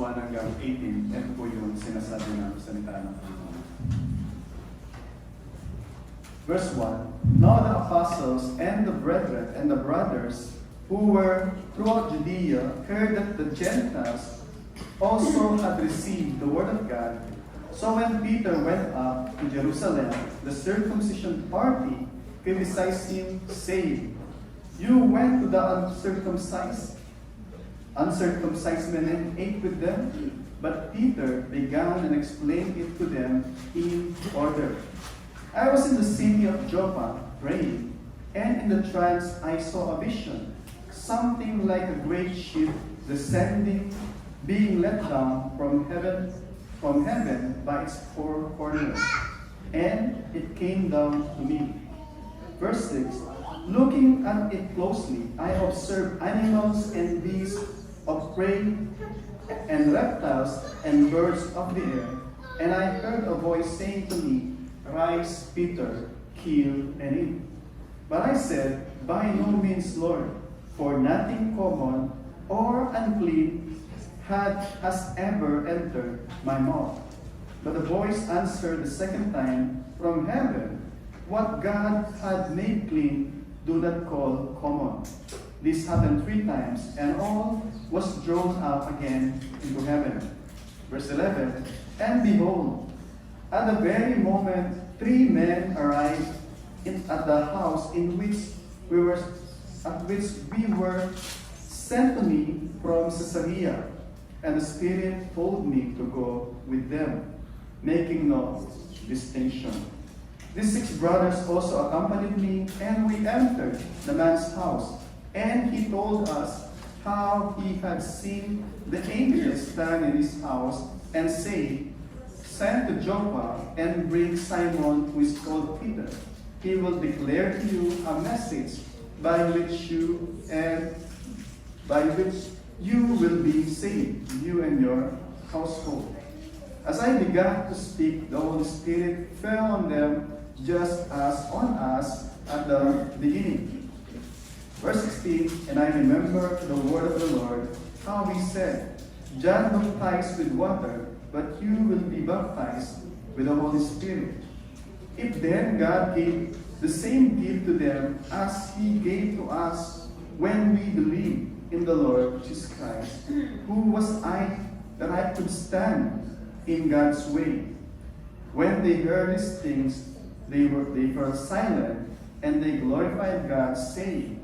1 hanggang 18, ito po yung sinasabi ng salita ng Panginoon. Verse 1, Now the apostles and the brethren and the brothers who were throughout Judea heard that the Gentiles also had received the word of God. So when Peter went up to Jerusalem, the circumcision party criticized him, saying, You went to the uncircumcised men and ate with them? But Peter began and explained it to them in order. I was in the city of Joppa praying, and in the trance I saw a vision, something like a great ship descending, being let down from heaven by its four corners. And it came down to me. Verse 6, Looking at it closely, I observed animals and beasts of prey and reptiles and birds of the air. And I heard a voice saying to me, Rise, Peter, kill and eat. But I said, By no means, Lord, for nothing common or unclean has ever entered my mouth. But the voice answered the second time from heaven, What God had made clean, do not call common. This happened 3 times, and all was drawn up again into heaven. Verse 11, And behold, at the very moment 3 men arrived at the house at which we were sent to me from Caesarea, and the Spirit told me to go with them, making no distinction. These 6 brothers also accompanied me, and we entered the man's house. And he told us how he had seen the angels stand in his house and say, Send to Joppa and bring Simon, who is called Peter. He will declare to you a message by which you will be saved, you and your household. As I began to speak, the Holy Spirit fell on them just as on us at the beginning. Verse 16, And I remember the word of the Lord, how he said, John baptized with water, but you will be baptized with the Holy Spirit. If then God gave the same gift to them as he gave to us when we believed in the Lord Jesus Christ, who was I that I could stand in God's way? When they heard these things, they fell silent, and they glorified God, saying,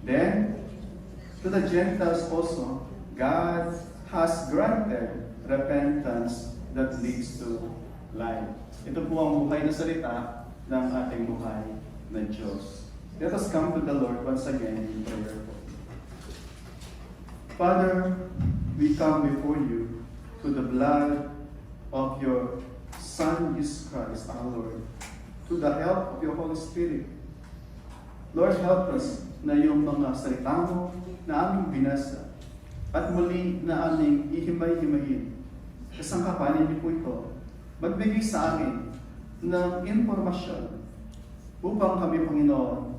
Then to the Gentiles also God has granted repentance that leads to life. Ito po ang buhay na salita ng ating buhay na Diyos. Let us come to the Lord once again in prayer. Father, we come before you to the blood of your Son, Jesus Christ, our Lord, to the help of your Holy Spirit. Lord, help us na yung mga salita mo na aming binasa at muli na aming ihimay-himayin. Kasangkapanin niyo po ito, magbigay sa amin ng impormasyon upang kami, Panginoon,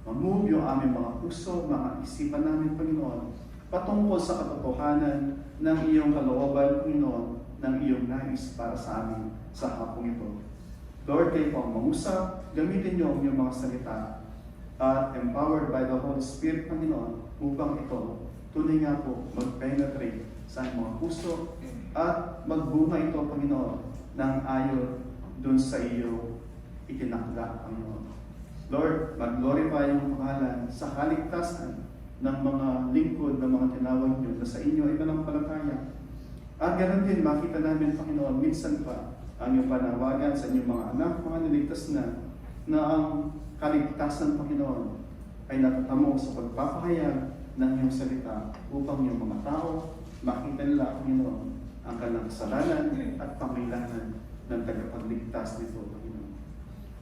ma-move yung aming mga puso, mga isipan namin, Panginoon, patungkol sa katotohanan ng iyong kalooban, Panginoon, ng iyong nais para sa amin sa hapong ito. Lord, kayo po ang mangusap, gamitin niyo ang iyong mga salita at empowered by the Holy Spirit, Panginoon, upang ito tunay nga po mag-penetrate sa mga puso at magbunga ito, Panginoon, ng ayon dun sa iyo itinakda, Panginoon. Lord, mag-glorify yung pangalan sa kaligtasan ng mga lingkod, ng mga tinawag niyo na sa inyo ay mananampalataya. At ganoon din, makita namin, Panginoon, minsan pa ang iyong panawagan sa inyong mga anak, mga niligtas na ang kaligtasan, Panginoon, ay natatamo sa pagpapahayag ng iyong salita upang iyong mga tao makita nila, Panginoon, ang kanilang kasalanan at pangailangan ng tagapagligtas nito, Panginoon.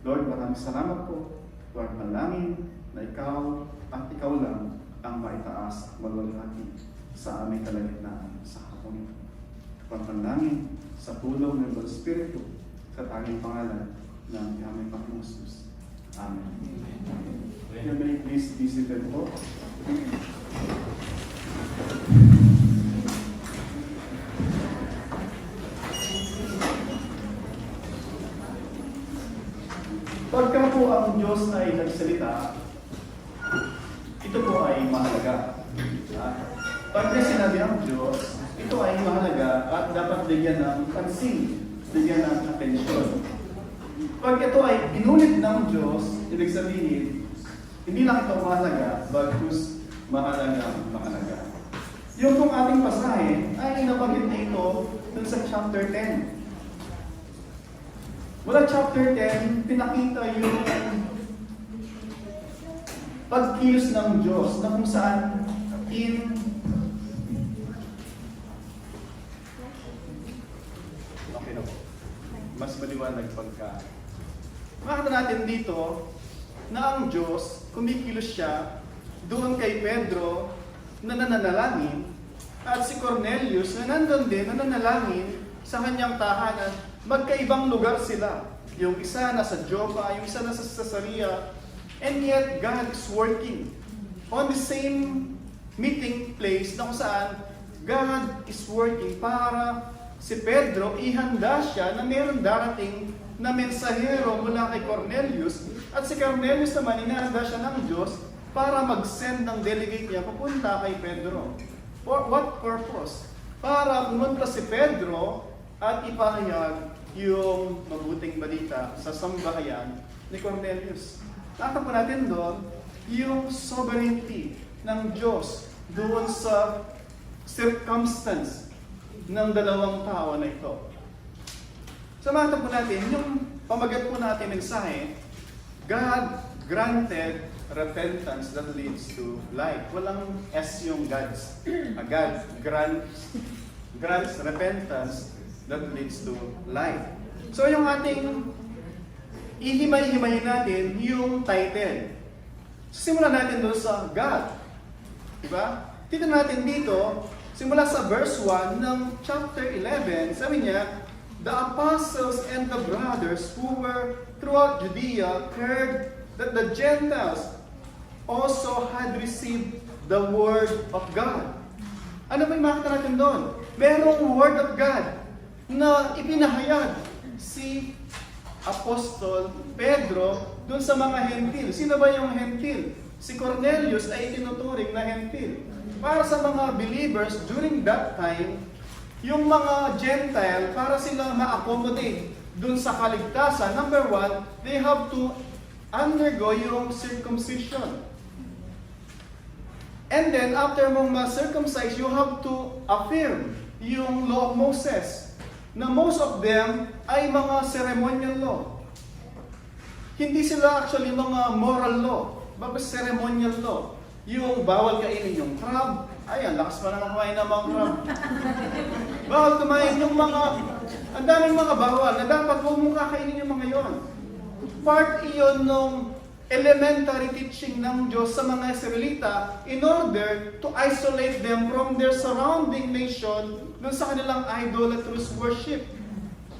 Lord, maraming salamat po. Lord, manalangin na ikaw at ikaw lang ang maitaas at maluwalhati sa aming kalagitnaan sa hapon ito. Panalangin sa tulong ng Holy Spirit sa tanging pangalan ng aming Panginoon Jesus. Amen. You may please be seated po. ang Diyos ay nagsalita, ito po ay mahalaga. Pag may sinabi ang Diyos, ito ay mahalaga at dapat bigyan ng pansin, bigyan ng atensyon. Pag ito ay inulit ng Diyos, ibig sabihin, hindi lang ito mahalaga, bagkus mahalaga. Yung kung ating pasahe ay nabanggit na ito dun sa chapter 10. Mula chapter 10, pinakita yung pagkilos ng Diyos na kung saan okay na po. Mas maliwanag pagka. Makita natin dito na ang Diyos, kumikilos siya doon kay Pedro na nananalangin at si Cornelius na nandun din na nananalangin sa kanyang tahanan. Magkaibang lugar sila. Yung isa nasa Joppa, yung isa nasa Caesarea, and yet God is working on the same meeting place na kung saan God is working para si Pedro ihanda siya na mayroong darating na mensahero mula kay Cornelius at si Cornelius naman inahanda siya ng Diyos para mag-send ng delegate niya papunta kay Pedro. For what purpose? Para pumunta si Pedro at ipahayag yung mabuting balita sa sambahayan ni Cornelius. Nakita po natin doon yung sovereignty ng Diyos doon sa circumstance ng dalawang tao na ito. So makita po natin, yung pamagat po natin mensahe, God granted repentance that leads to life. Walang S yung God's. God grants repentance that leads to life. So yung ating ihimay-himayin natin yung title. Simulan natin doon sa God. Diba? Tignan natin dito, simula sa verse 1 ng chapter 11, sabi niya, the apostles and the brothers who were throughout Judea heard that the Gentiles also had received the word of God. Ano ba yung makita natin doon? Merong word of God na ipinahayag si Apostol Pedro doon sa mga hentil. Sino ba yung hentil? Si Cornelius ay tinuturing na hentil. Para sa mga believers during that time, yung mga Gentile, para sila ma-accommodate dun sa kaligtasan, number one, they have to undergo yung circumcision. And then, after mong ma-circumcise, you have to affirm yung law of Moses, na most of them ay mga ceremonial law. Hindi sila actually mga moral law, but ceremonial law. Yung bawal kainin yung crab, ayan, lakas pa naman kumain ng mga crab. Bawal kumain yung mga, ang daming mga bawal na dapat huwag mong kakainin yung mga yon. Part iyon ng elementary teaching ng Diyos sa mga Israelita in order to isolate them from their surrounding nation dun sa kanilang idolatrous worship.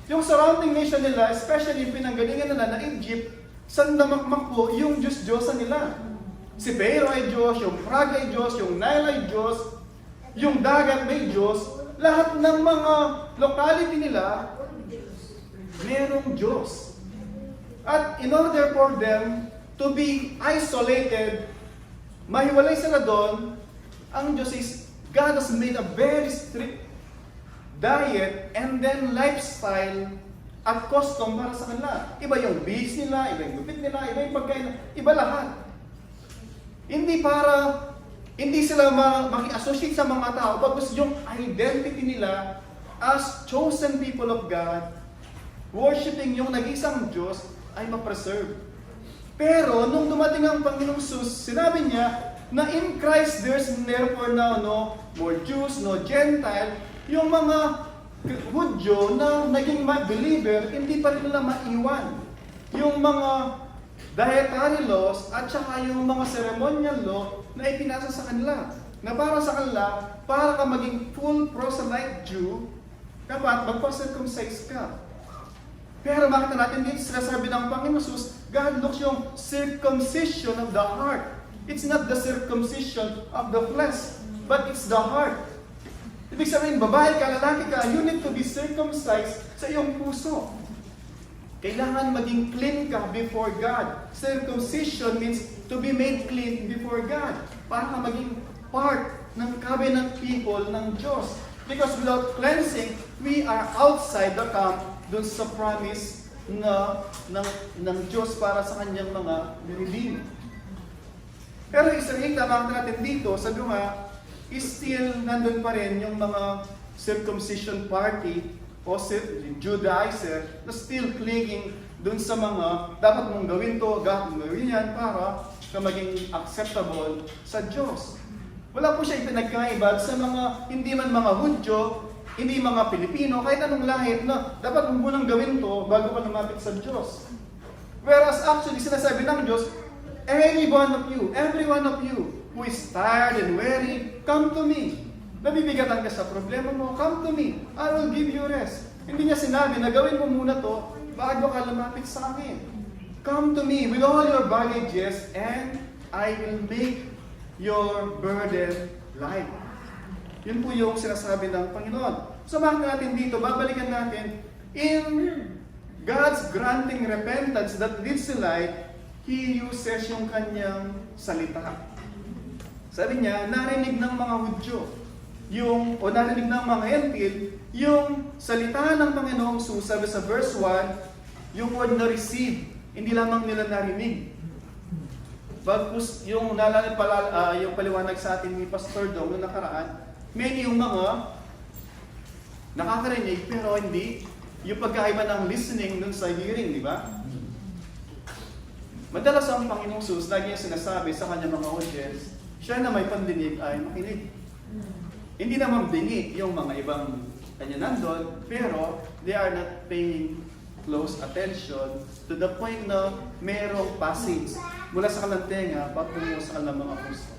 Yung surrounding nation nila, especially yung pinanggalingan nila na Egypt, sandamakmak po yung Diyos-Diyosan nila. Si Pharaoh ay Diyos, yung Prague ay Diyos, yung Nile ay Diyos, yung dagat may Diyos, lahat ng mga locality nila, merong Diyos. At in order for them to be isolated, mahiwalay sila doon, ang Diyos is, God has made a very strict diet and then lifestyle at custom para sa kanila. Iba yung base nila, iba yung gupit nila, iba yung pagkain, iba lahat. Hindi sila maki-associate sa mga tao, tapos yung identity nila as chosen people of God, worshiping yung nag-isang Diyos, ay ma-preserve. Pero, nung dumating ang Panginoong Jesus, sinabi niya na in Christ there's therefore now no more Jews, no Gentile. Yung mga Hudyo na naging believer, hindi pa rin nila maiwan. Yung mga dietary laws at saka yung mga ceremonial law na ipinasa sa kanila. Na para sa kanila, para ka maging full proselyte Jew, dapat magpa-circumcise ka. Pero makita natin dito, sinasabi ng Panginoon Jesus, God looks yung circumcision of the heart. It's not the circumcision of the flesh, but it's the heart. Ibig sabihin, babae ka, lalaki ka, you need to be circumcised sa iyong puso. Kailangan maging clean ka before God. Circumcision means to be made clean before God. Para ka maging part ng covenant people ng Diyos. Because without cleansing, we are outside the camp dun sa promise ng Diyos para sa kanyang mga niredeem. Pero Israel, tama natin dito, sa Duma, still nandun pa rin yung mga circumcision party o Judaizer na still clinging dun sa mga dapat mong gawin to, dapat mong gawin yan para ka maging acceptable sa Diyos. Wala po siya ipinagkaiba sa mga hindi man mga Hudyo, hindi mga Pilipino, kahit anong lahi na dapat mong munang gawin to bago ka lumapit sa Diyos. Whereas actually, sinasabi ng Diyos, every one of you who is tired and weary, come to me. Nabibigatan ka sa problema mo, come to me. I will give you rest. Hindi niya sinabi na gawin mo muna to bago ka lumapit sa akin. Come to me with all your baggages and I will make your burden light. Yun po yung sinasabi ng Panginoon. So bakit natin dito, babalikan natin, in God's granting repentance that leads to light, He uses yung kanyang salita. Sabi niya, narinig ng mga Hudyo, narinig ng mga Hentil, yung salita ng Panginoong Jesus, sabi sa verse 1, yung word na receive, hindi lamang nila narinig. Bagkus yung yung paliwanag sa atin ni Pastor Dong noong nakaraan, many yung mga nakakarinig pero hindi yung pagkaiba ng listening dun sa hearing, di ba? Madalas ang Panginoong Jesus, lagi niya sinasabi sa kanyang mga audience, siya na may pandinig ay makinig. Hindi naman bingi yung mga ibang kanya nandun, pero they are not paying close attention to the point na mayroong passage mula sa kanilang tenga patungo sa kanilang mga puso.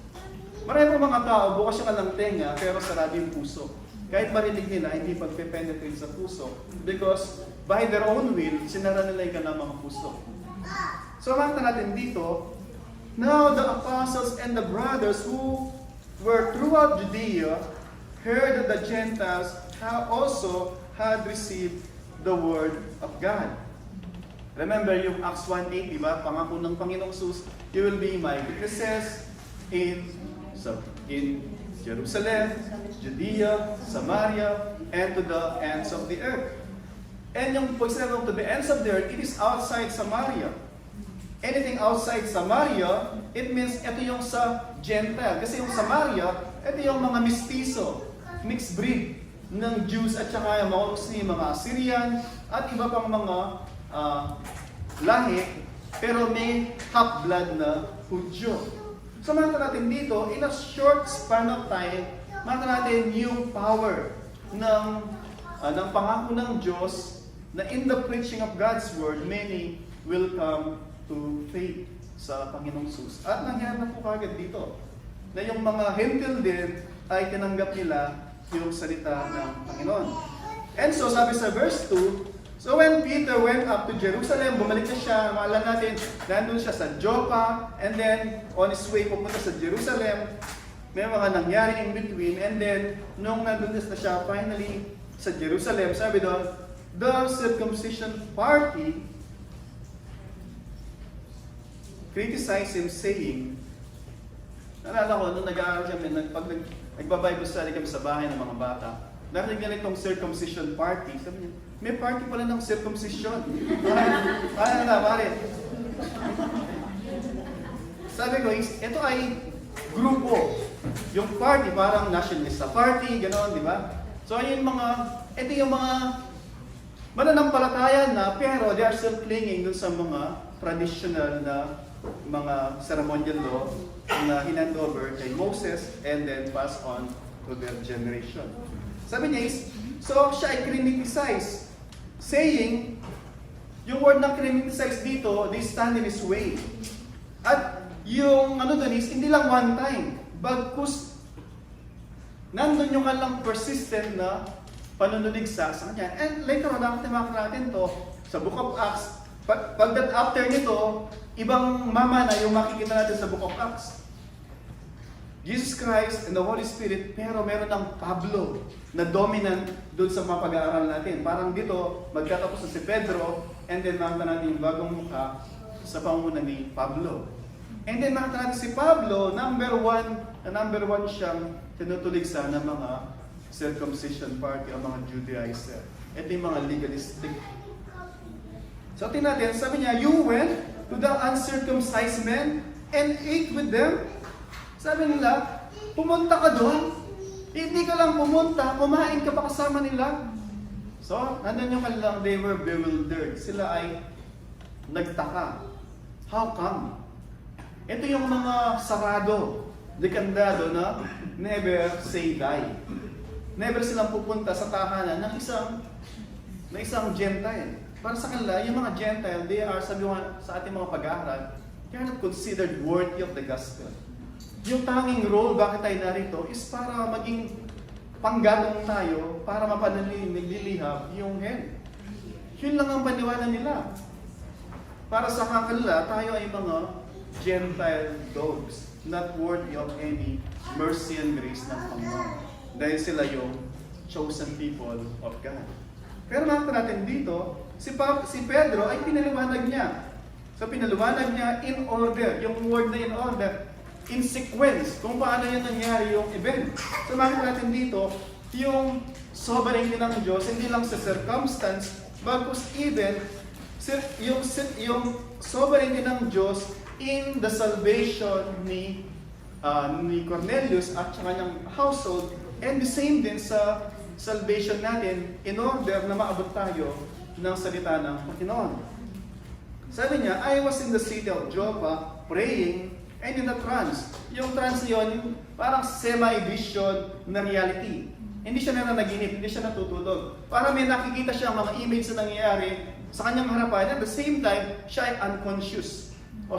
Marami po mga tao, bukas yung kanilang tenga, pero sarado yung puso. Kahit marinig nila, hindi pagpe-penetrate sa puso because by their own will, sinara nila yung kanilang mga puso. So, makita natin dito, now the apostles and the brothers who were throughout Judea heard that the Gentiles also had received the word of God. Remember yung Acts 1:8, di ba? Pangako ng Panginoong Jesus, you will be my witnesses in Jerusalem, Judea, Samaria, and to the ends of the earth. And yung pagsasabi to the ends of the earth, it is outside Samaria. Anything outside Samaria, it means ito yung sa Gentile. Kasi yung Samaria, ito yung mga mistiso, mixed breed ng Jews at saka yung mga Assyrian at iba pang mga lahi, pero may half-blood na Hudyo. So makita natin dito, in a short span of time, makita natin yung power ng pangako ng Diyos na in the preaching of God's Word, many will come to faith sa Panginoong Jesus. At nangyari na po kagad dito, na yung mga Hentil din ay tinanggap nila yung salita ng Panginoon. And so, sabi sa verse 2, so when Peter went up to Jerusalem, bumalik na siya, maalala natin, nandun siya sa Joppa, and then on his way pupunta sa Jerusalem, may mga nangyari in between, and then nung nandun na siya finally sa Jerusalem, sabi doon, the circumcision party criticized him saying, naalala ko, nung nag-aaral kami, pag nagbabible study kami sa bahay ng mga bata, narinig niya itong circumcision party. Sabi niya, may party pala ng circumcision. Ano na, pare? Sabi ko, ito ay grupo. Yung party, parang nationalista party, gano'n, di ba? So, ito yung mga mananampalataya na, pero they are still clinging dun sa mga traditional na mga ceremonial law na hinandover kay Moses and then pass on to their generation. Sabi niya so siya ay criticize, saying, yung word na criticize dito, they stand in his way. At yung doon hindi lang one time, bagkus nandun yung kanilang persistent na panunuligsa sa kanya. And later on, nakatimak natin to sa Book of Acts. Pagdat after nito, ibang mama na yung makikita natin sa Book of Acts. Jesus Christ and the Holy Spirit, pero meron ng Pablo na dominant doon sa mga pag-aaral natin. Parang dito, magtatapos na si Pedro, and then makita natin yung bagong mukha sa pamumuno ni Pablo. And then makita natin si Pablo, number one siyang tinutuligsa ng mga circumcision party o mga Judaizer. Ito yung mga legalistic. So tingnan natin, sabi niya, you went to the uncircumcised men and ate with them. Sabi nila, pumunta ka doon. Hindi ka lang pumunta, kumain ka pa kasama nila. So, nandun yung kanilang, they were bewildered. Sila ay nagtaka. How come? Ito yung mga sarado, dekandado na never say die. Never silang pupunta sa tahanan ng isang Gentile. Para sa kanila, yung mga Gentile, they are, sabi sa ating mga pag-aaral, they are not considered worthy of the gospel. Yung tanging role, bakit tayo narito, is para maging panggatong tayo, para maglilihab yung hell. Yun lang ang paniwala nila. Para sa kanila, tayo ay mga Gentile dogs, not worthy of any mercy and grace ng Panginoon. Dahil sila yung chosen people of God. Pero makita natin dito, si Pedro ay pinaliwanag niya. So pinaliwanag niya in order, yung word na in order, in sequence, kung paano yun nangyari yung event. So makita natin dito, yung sovereignty ng Diyos, hindi lang sa circumstance, bagkus even, yung sovereignty ng Diyos in the salvation ni Cornelius at saka niyang household, and the same din sa salvation natin in order na maabot tayo ng salita ng Panginoon. Sabi niya, I was in the city of Joppa praying, and in a trance. Yung trance yun, parang semi-vision na reality. Hindi siya nananaginip, hindi siya natutulog. Parang may nakikita siya mga image na nangyayari sa kanyang harapan. At the same time, siya ay unconscious. O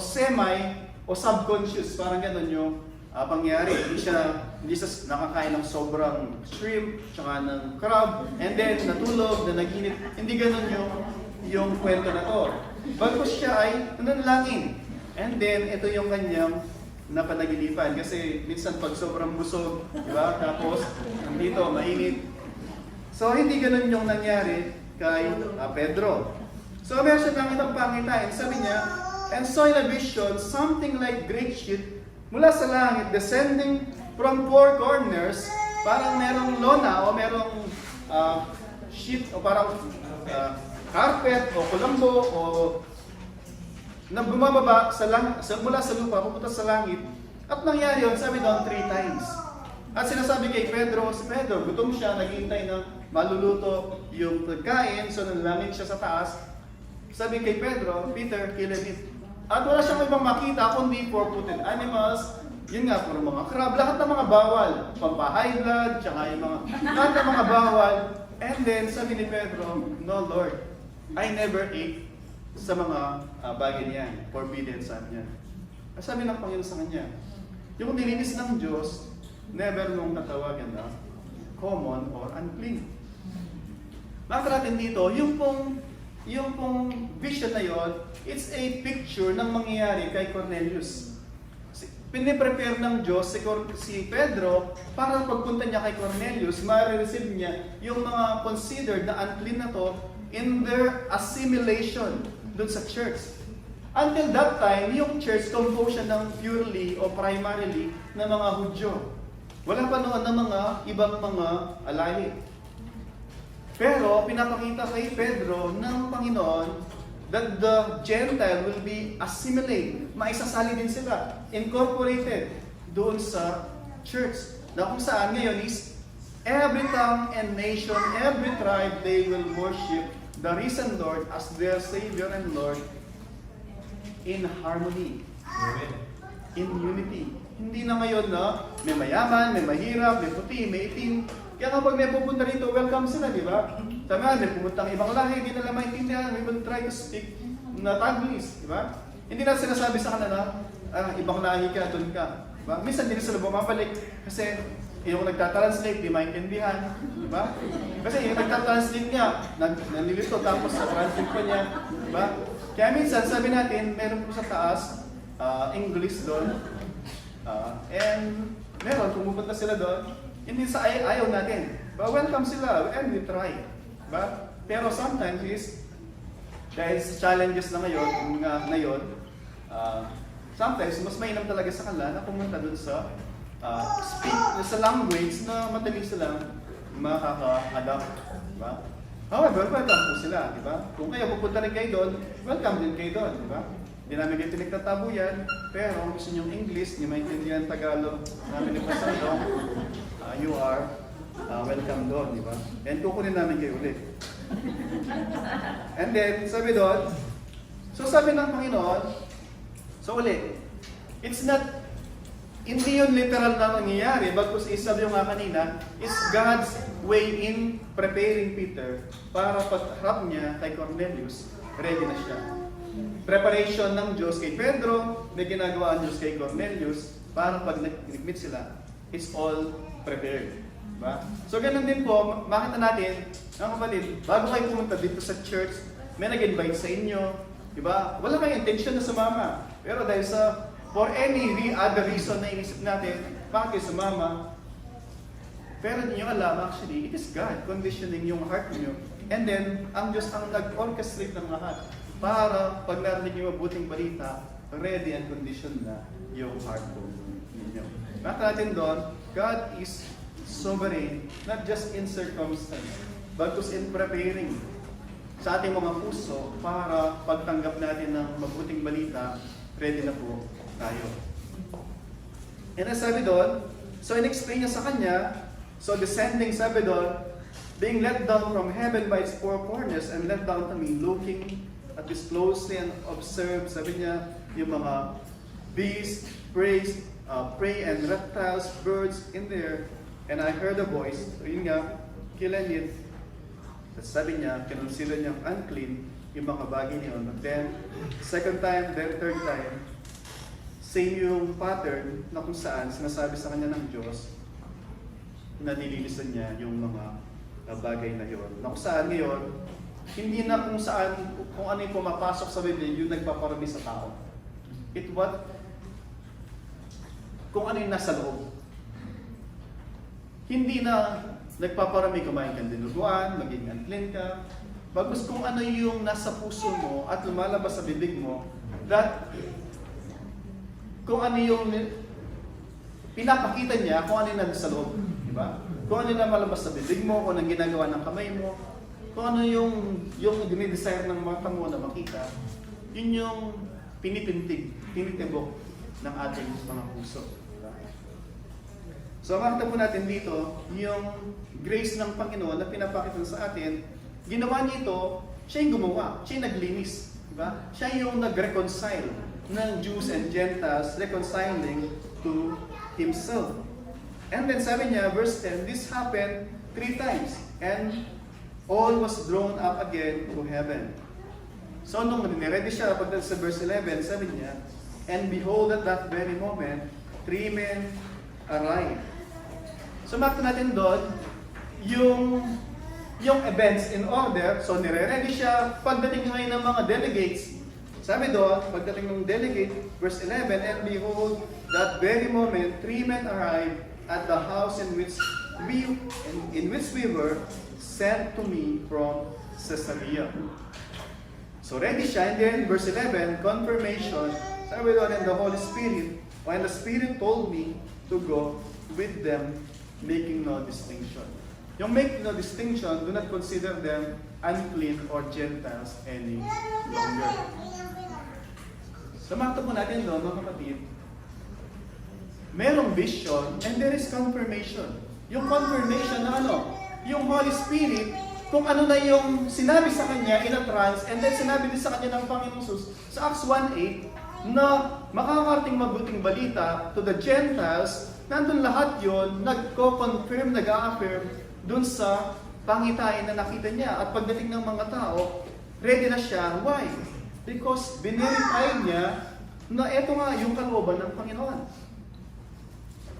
subconscious. Parang ganun yung pangyayari. Hindi siya nakakain ng sobrang shrimp, tsaka ng crab, and then natulog, nanaginip. Hindi ganun yung kwento na to. Bagkus siya ay nananalangin. And then, ito yung kanyang napanaginipan. Kasi minsan pag sobrang busog, di ba? Tapos, dito, mainit. So, hindi ganun yung nangyari kay Pedro. So, meron siya ng itong pangitain. Sabi niya, and saw in a vision something like great sheet mula sa langit, descending from four corners. Parang merong lona o merong sheet o parang carpet o kulambo o na bumababa mula sa lupa, pupunta sa langit. At nangyari yun, sabi doon, 3 times. At sinasabi kay Pedro, si Pedro, gutom siya, naghihintay ng maluluto yung pagkain, so nanalangin siya sa taas. Sabi kay Pedro, Peter, kill it. At wala siyang ibang makita, kundi four-footed animals, yun nga, puro mga crab, lahat ng mga bawal, pampa-high blood, tsaka yung lahat ng mga bawal. And then, sabi ni Pedro, no Lord, I never ate sa mga bagay niyan, forbidden sa niya. Sabi ng Panginoon sa kanya, yung nilinis ng Diyos, never nung natawagan na common or unclean. Makita natin dito, yung pong vision na yon, it's a picture ng mangyayari kay Cornelius. Piniprepare ng Diyos si Pedro para pagpunta niya kay Cornelius, ma-receive niya yung mga considered na unclean na to in their assimilation doon sa church. Until that time, yung church composed siya ng purely o primarily na mga Hudyo. Wala pa noon ng mga ibang mga lahi. Pero pinapakita kay Pedro ng Panginoon that the Gentile will be assimilated. Maisasali din sila, incorporated doon sa church. Na kung saan ngayon is every tongue and nation, every tribe, they will worship the risen Lord as their Savior and Lord in harmony. Amen. In unity. Hindi na ngayon na may mayaman, may mahirap, may puti, may itim. Kaya kapag may pupunta rito, welcome sila, di ba? Sabi nga, may pumuntang ibang lahi, hindi nila maintindihan, we will try to speak na Tagalese, di ba? Hindi na sinasabi sa kanila, ibang lahi ka, doon ka. Diba? Minsan hindi na sila bumabalik kasi yung nagtatranslate, di maintindihan. Diba? Kasi yung nagtatranslate niya, nalilito tapos sa translate pa niya. Diba? Kaya minsan, sabi natin, meron po sa taas, English doon. And meron, pumupunta sila doon, hindi sa ayaw natin. But welcome sila, and we try. Diba? Pero sometimes dahil sa challenges na ngayon, sometimes mas mainam talaga sa kanila na pumunta doon sa sa language na madali silang makaka-adapt. Diba? However, welcome po sila. Diba? Kung kayo pupunta rin kayo doon, welcome din kayo doon. Diba? Hindi namin kayo pinagtatabo yan, pero kung gusto nyo English, hindi maintindihan Tagalog, namin ni Pastor Dong, you are welcome doon, di ba? And kukunin namin kayo ulit. And then, sabi doon, so sabi ng Panginoon, so ulit, it's not, hindi yun literal na nangyayari, bagkus isabi yung nga kanina, is God's way in preparing Peter para pagharap niya kay Cornelius, ready na siya. Preparation ng Diyos kay Pedro, may ginagawa ang Diyos kay Cornelius, para pag nag-meet sila, it's all prepared. Diba? So ganun din po, makita natin, mga kapatid, bago kayo pumunta dito sa church, may nag-invite sa inyo, diba? Wala kayong intention na sumama. Pero dahil for any other reason na inisip natin, bakit kayo sumama? Pero hindi nyo alam, actually, it is God conditioning yung heart niyo. And then, ang Diyos ang nag-orchestrate ng lahat para pag narinig yung mabuting balita, ready and conditioned na yung heart po ninyo. Makita natin doon, God is sovereign, not just in circumstance, but in preparing sa ating mga puso para pagtanggap natin ng mabuting balita, ready na po tayo. And as sabi doon, so in-explain niya sa kanya, so descending, sabi doon, being let down from heaven by its four corners and let down to me, looking at this closely and observe, sabi niya, yung mga beasts, prey and reptiles, birds in there. And I heard a voice, so yun nga, killing it. At sabi niya, kinonsider niyang unclean yung mga bagay niyon. But then, second time, then third time, same yung pattern na kung saan sinasabi sa kanya ng Diyos na nililisan niya yung mga bagay na yun. Na kung saan ngayon, hindi na kung saan, kung ano yung pumapasok sa Biblia, yung nagpaparami sa tao. Kung ano yung nasa loob. Hindi na nagpaparami, kumain kang dinuguan, maging unclean ka. Bagus kung ano yung nasa puso mo at lumalabas sa bibig mo, that kung ano yung pinapakita niya, kung ano yung nasa loob. Diba? Kung ano yung malabas sa bibig mo, kung ano yung ginagawa ng kamay mo, kung ano yung dinidesire ng mata mo na makita, yun yung tinitibok ng ating mga puso. So makita po natin dito, yung grace ng Panginoon na pinapakita sa atin, ginawa niya ito, siya yung gumawa, siya yung naglinis. Diba? Siya yung nag-reconcile ng Jews and Gentiles, reconciling to Himself. And then sabi niya, verse 10, this happened 3 times, and all was drawn up again to heaven. So nung niready siya, pagdating sa verse 11, sabi niya, and behold at that very moment, 3 men arrived. So makita natin doon, yung events in order, so nire-ready siya, pagdating ngayon ng mga delegates, sabi doon, pagdating ng delegate, verse 11, and behold, that very moment, 3 men arrived at the house in which we were sent to me from Caesarea. So ready siya, and then verse 11, confirmation, sabi doon, and the Holy Spirit, when the Spirit told me to go with them, making no distinction. Yung make no distinction, do not consider them unclean or Gentiles any longer. So makita po natin doon, mga kapatid, merong vision and there is confirmation. Yung confirmation na ano? Yung Holy Spirit, kung ano na yung sinabi sa kanya in a trance, and then sinabi din sa kanya ng Panginoon Jesus sa Acts 1:8 na makakarating mabuting balita to the Gentiles, nandun lahat yon, nagko-confirm, nag-a-affirm dun sa pangitain na nakita niya. At pagdating ng mga tao, ready na siya. Why? Because binerify niya na eto nga yung kalooban ng Panginoon.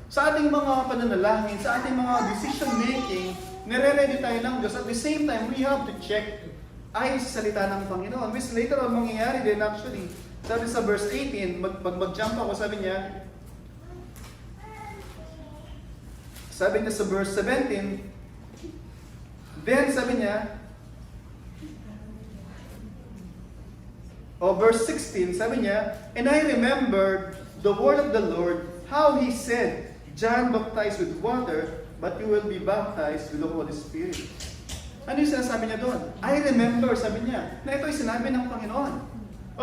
Sa ating mga pananalangin, sa ating mga decision making, nire-ready tayo ng Diyos. At the same time, we have to check ay sa salita ng Panginoon. Which later on mangyayari din actually. Sabi sa verse 18, mag-jump ako, sabi niya, Sabi niya sa verse 17, then sabi niya, verse 16, sabi niya, and I remembered the word of the Lord, how He said, John baptized with water, but you will be baptized with the Holy Spirit. Ano yung sinasabi niya doon? I remember, sabi niya, na ito ay sinabi ng Panginoon.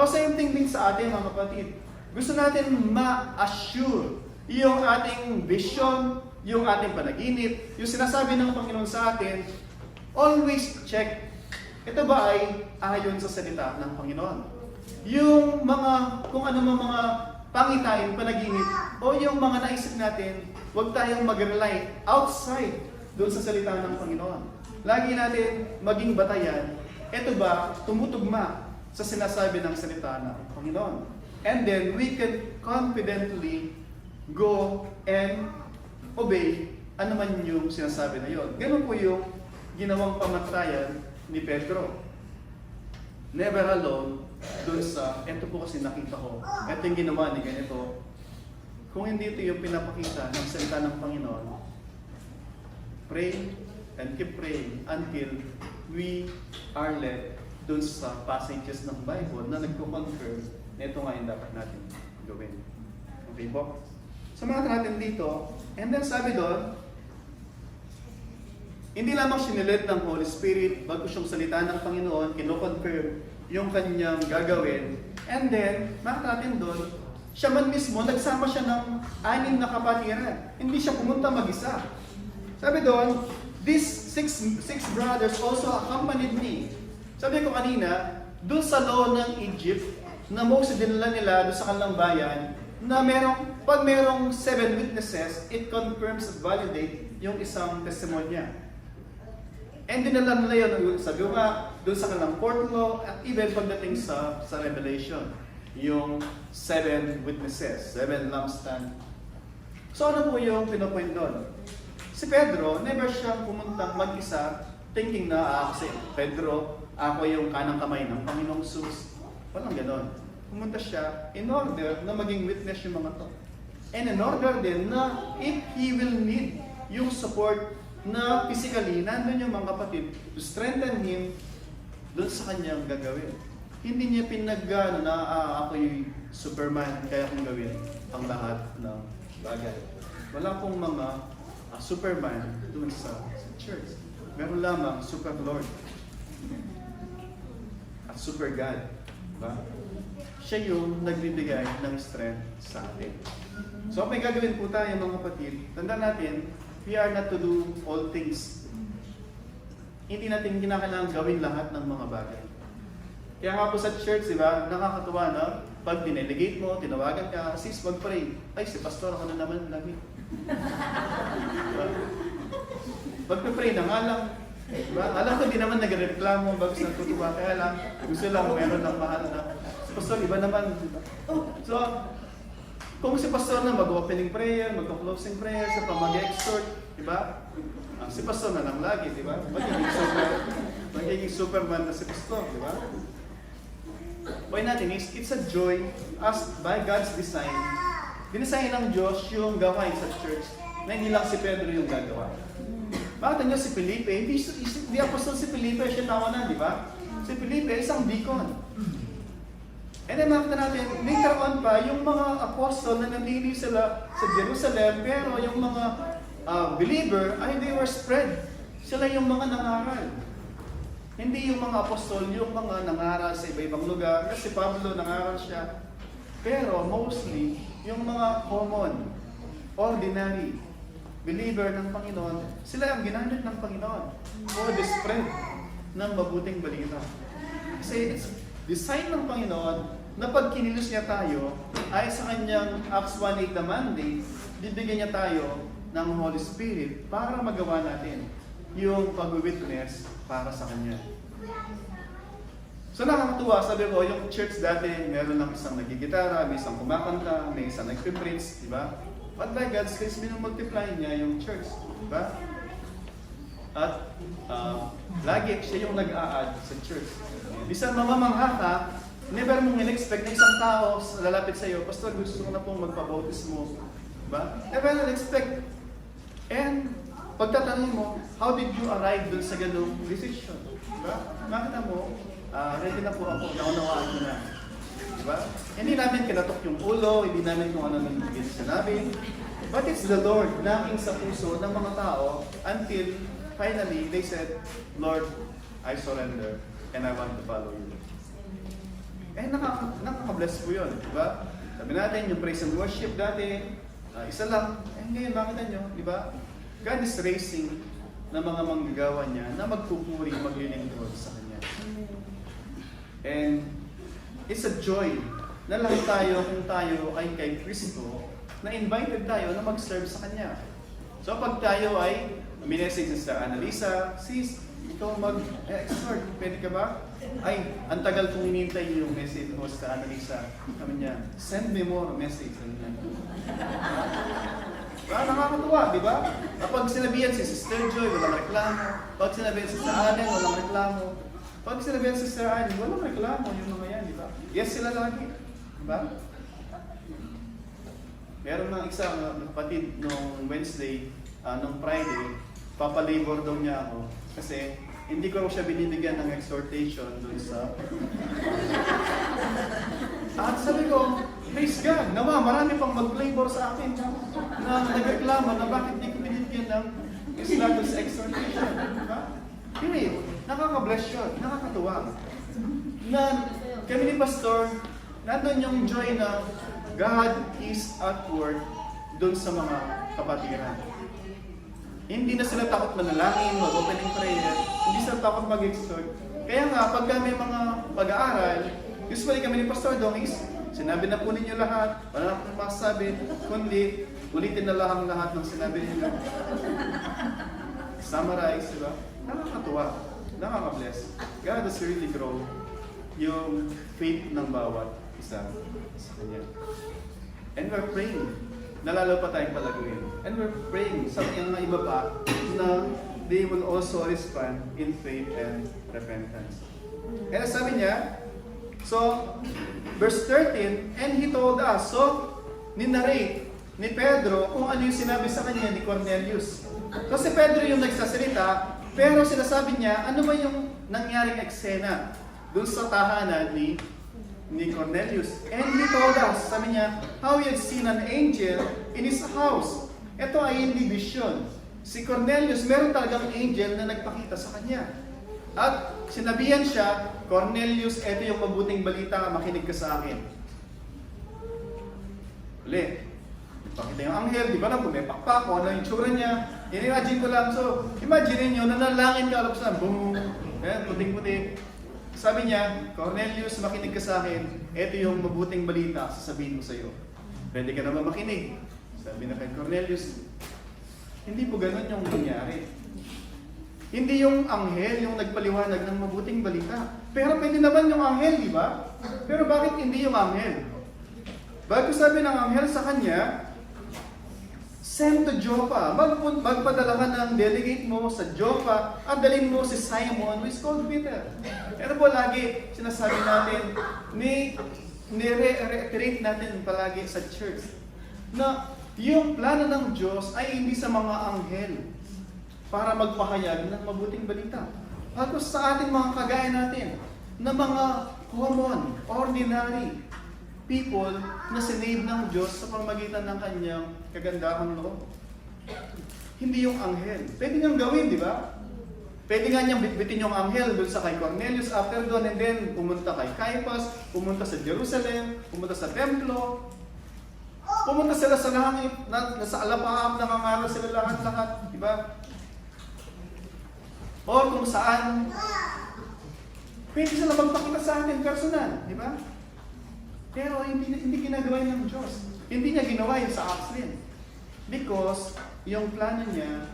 Same thing din sa atin, mga kapatid. Gusto natin ma-assure yung ating vision, yung ating panaginip, yung sinasabi ng Panginoon sa atin, always check, ito ba ay ayon sa salita ng Panginoon? Yung mga, kung ano mga pangitain, panaginip, o yung mga naisip natin, huwag tayong mag-rely outside doon sa salita ng Panginoon. Lagi natin maging batayan, ito ba tumutugma sa sinasabi ng salita ng Panginoon? And then we can confidently go and obey ano man yung sinasabi na yon. Ganun po yung ginawang pamantayan ni Pedro. Never alone, doon sa, eto po kasi nakita ko, eto yung ginawa ni ganito. Kung hindi ito yung pinapakita ng salita ng Panginoon, pray and keep praying until we are led doon sa passages ng Bible na nagko-confirm na ito nga yung dapat natin gawin. Okay po? Samahan natin dito, and then sabi doon, hindi lamang sinilit ng Holy Spirit, bago siyang salita ng Panginoon, kino-confirm yung kanyang gagawin, and then, makita natin doon, siya man mismo, nagsama siya ng 6 na kapatiran. Hindi siya pumunta mag-isa. Sabi doon, these six brothers also accompanied me. Sabi ko kanina, doon sa law ng Egypt, na Moses dinala nila doon sa kanilang bayan, na pag merong 7 witnesses, it confirms at validate yung isang testimonya. And dinala nila yun, sabi ko nga, doon sa kanilang court law, at even pagdating sa Revelation, yung 7 witnesses, 7 lampstand. So ano po yung pinopoint doon? Si Pedro, never siyang pumuntang mag-isa, thinking na ako si Pedro, ako yung kanang kamay ng Panginoong Jesus. Walang ganon. Pumunta siya in order na maging witness yung mga to. And in order din na if he will need yung support na physically, nandun yung mga kapatid to strengthen him doon sa kanyang gagawin. Hindi niya pinagano na ako yung Superman, kaya kong gawin ang lahat ng bagay. Wala pong mga Superman doon sa church. Meron lamang Super Lord at Super God. Diba? Siya yung nagbibigay ng strength sa atin. So may gagawin po tayo mga kapatid. Tandaan natin, we are not to do all things. Hindi natin kinakailangan gawin lahat ng mga bagay. Kaya nga po sa church, di ba, nakakatuwa na pag dinelegate mo, tinawagan ka, sis, mag-pray. Ay, si pastor ako na naman lagi. Diba? Magpe-pray na nga lang. Diba? Alam ko, di naman nagreklamo, bagus natutuwa. Kaya lang, gusto lang, meron ng mahal na. Si pastor, iba naman. Diba? So, kung si pastor na mag-opening prayer, mag-closing prayer, sa mag-exhort, diba? Si pastor na lang lagi, diba? Magiging Superman na si pastor, diba? Why natin is, it's a joy as by God's design. Dinisign ng Diyos yung gawain sa church na hindi lang si Pedro yung gagawa. Bakit nyo si Felipe? Hindi apostol si Felipe, siya tawanan, di ba? Si Felipe, isang deacon. And then makita natin, later on pa, yung mga apostol na nandili sila sa Jerusalem, pero yung mga believer, ay they were spread. Sila yung mga nangaral. Hindi yung mga apostol, yung mga nangaral sa iba-ibang lugar. Kasi Pablo nangaral siya. Pero mostly, yung mga common, ordinary believer ng Panginoon, sila ang ginamit ng Panginoon for the spread ng mabuting balita. Kasi it's design ng Panginoon na pag kinilos niya tayo, ay sa kanyang Acts 1:8 na mandate, bibigyan niya tayo ng Holy Spirit para magawa natin yung pag-witness para sa Kanya. So nakakatuwa, sabi ko, yung church dati, meron lang isang nagigitara, may isang kumakanta, may isang nagpipreach, di ba? But by God's grace, minumultiply niya yung church, di ba? At lagi siya yung nag-a-add sa church. Bisan mamamangha ka, never mong in-expect na isang tao lalapit sa iyo, Pastor, gusto ko na pong magpa-bautismo. Diba? Never in-expect. And pagtatanong mo, how did you arrive dun sa ganung decision? Diba? Makita mo, ready na po ako, naunawaan ko na. Diba? Hindi namin kinatok yung ulo, hindi namin kung ano nang sinabi. But it's the Lord knocking sa puso ng mga tao until finally they said, Lord, I surrender and I want to follow you. Eh, nakaka-bless po yun, di ba? Sabi natin, yung praise and worship dati, isa lang. Eh, ngayon, makita nyo, di ba? God is raising na mga manggagawa niya na magpupuri, maglilingkod sa Kanya. And it's a joy na lahat tayo, kung tayo ay kay Kristo, na invited tayo na mag-serve sa Kanya. So pag tayo ay minessage sa Annalisa, sis, ikaw mag-exhort, pwede ka ba? Ay, ang tagal kong hinintay yung message mo sa Annalisa. Sabi niya, send me more message. Nakakatuwa, di ba? Kapag sinabihan si Sister Joy, walang reklamo. Pag sinabihan si Sister Allen, walang reklamo. Pag sinabihan si Sister Allen, walang reklamo yung mga yan, di ba? Yes sila lagi. Di ba? Meron ng isang kapatid nung Wednesday, nung Friday, papalabor daw niya ako. Kasi hindi ko siya binibigyan ng exhortation dun sa... At sabi ko, praise God, nawa, marami pang mag-labor sa akin na nagreklamo na bakit hindi ko binibigyan ng status exhortation. Diba? Hindi, nakaka-bless yun, nakakatuwa. Na kami ni Pastor, nandun yung joy na God is at work dun sa mga kapatiran. Hindi na sila takot manalangin, mag-opening prayer, hindi sila takot mag-exhort. Kaya nga, pag may mga pag-aaral, usually kami ni Pastor Dong is, sinabi na po ninyo lahat, wala na akong masasabi, kundi ulitin na lang lahat ng sinabi ninyo. Summarize, diba? Nakakatuwa, nakaka-bless. God has really grown yung faith ng bawat isa sa Kanya. And we're praying na lalo pa tayong palaguin. And we're praying sa mga iba pa na they will also respond in faith and repentance. And sabi niya, so, verse 13, and he told us, so, ninarrate ni Pedro kung ano yung sinabi sa kanya ni Cornelius. So si Pedro yung nagsasalita, pero sinasabi niya, ano ba yung nangyaring eksena dun sa tahanan ni Cornelius. And he told us, sabi niya, how he had seen an angel in his house. Ito ay hindi vision. Si Cornelius, meron talagang angel na nagpakita sa kanya. At sinabihan siya, Cornelius, ito yung mabuting balita, makinig ka sa akin. Ulit, nagpakita yung anghel, di ba na pumipakpak, kung ano yung tsura niya. I-imagine ko lang, so, imagine niyo, nanalangin ka, alapos na, boom, puting-puting. Sabi niya, Cornelius, makinig ka sa akin. Ito yung mabuting balita, sasabihin ko sa iyo. Pwede ka naman makinig. Sabi na kay Cornelius, hindi po ganun yung nangyari. Hindi yung anghel yung nagpaliwanag ng mabuting balita. Pero pwede naman yung anghel, di ba? Pero bakit hindi yung anghel? Bago sabi ng anghel sa kanya, send to Joppa. Magpadala ka ng delegate mo sa Joppa at dalhin mo si Simon who is called Peter. Ito po lagi sinasabi natin, ni-reiterate natin palagi sa church na yung plano ng Diyos ay hindi sa mga anghel para magpahayag ng mabuting balita. Halos sa ating mga kagaya natin na mga common, ordinary people na sinave ng Diyos sa pamamagitan ng kanyang kagandahang loob. Hindi yung anghel. Pwede niyang gawin, di ba? Pwede nga niyang bitbitin yung anghel doon sa kay Cornelius after doon and then pumunta kay Caiaphas, pumunta sa Jerusalem, pumunta sa templo, pumunta sila sa langit, nasa alapaap, nangangaral sila lahat-lahat, di ba? O kung saan, pwede sila magpakita sa atin personal, di ba? Pero hindi ginagawa ng Diyos. Hindi niya ginawa yun sa Acts din. Because yung plano niya,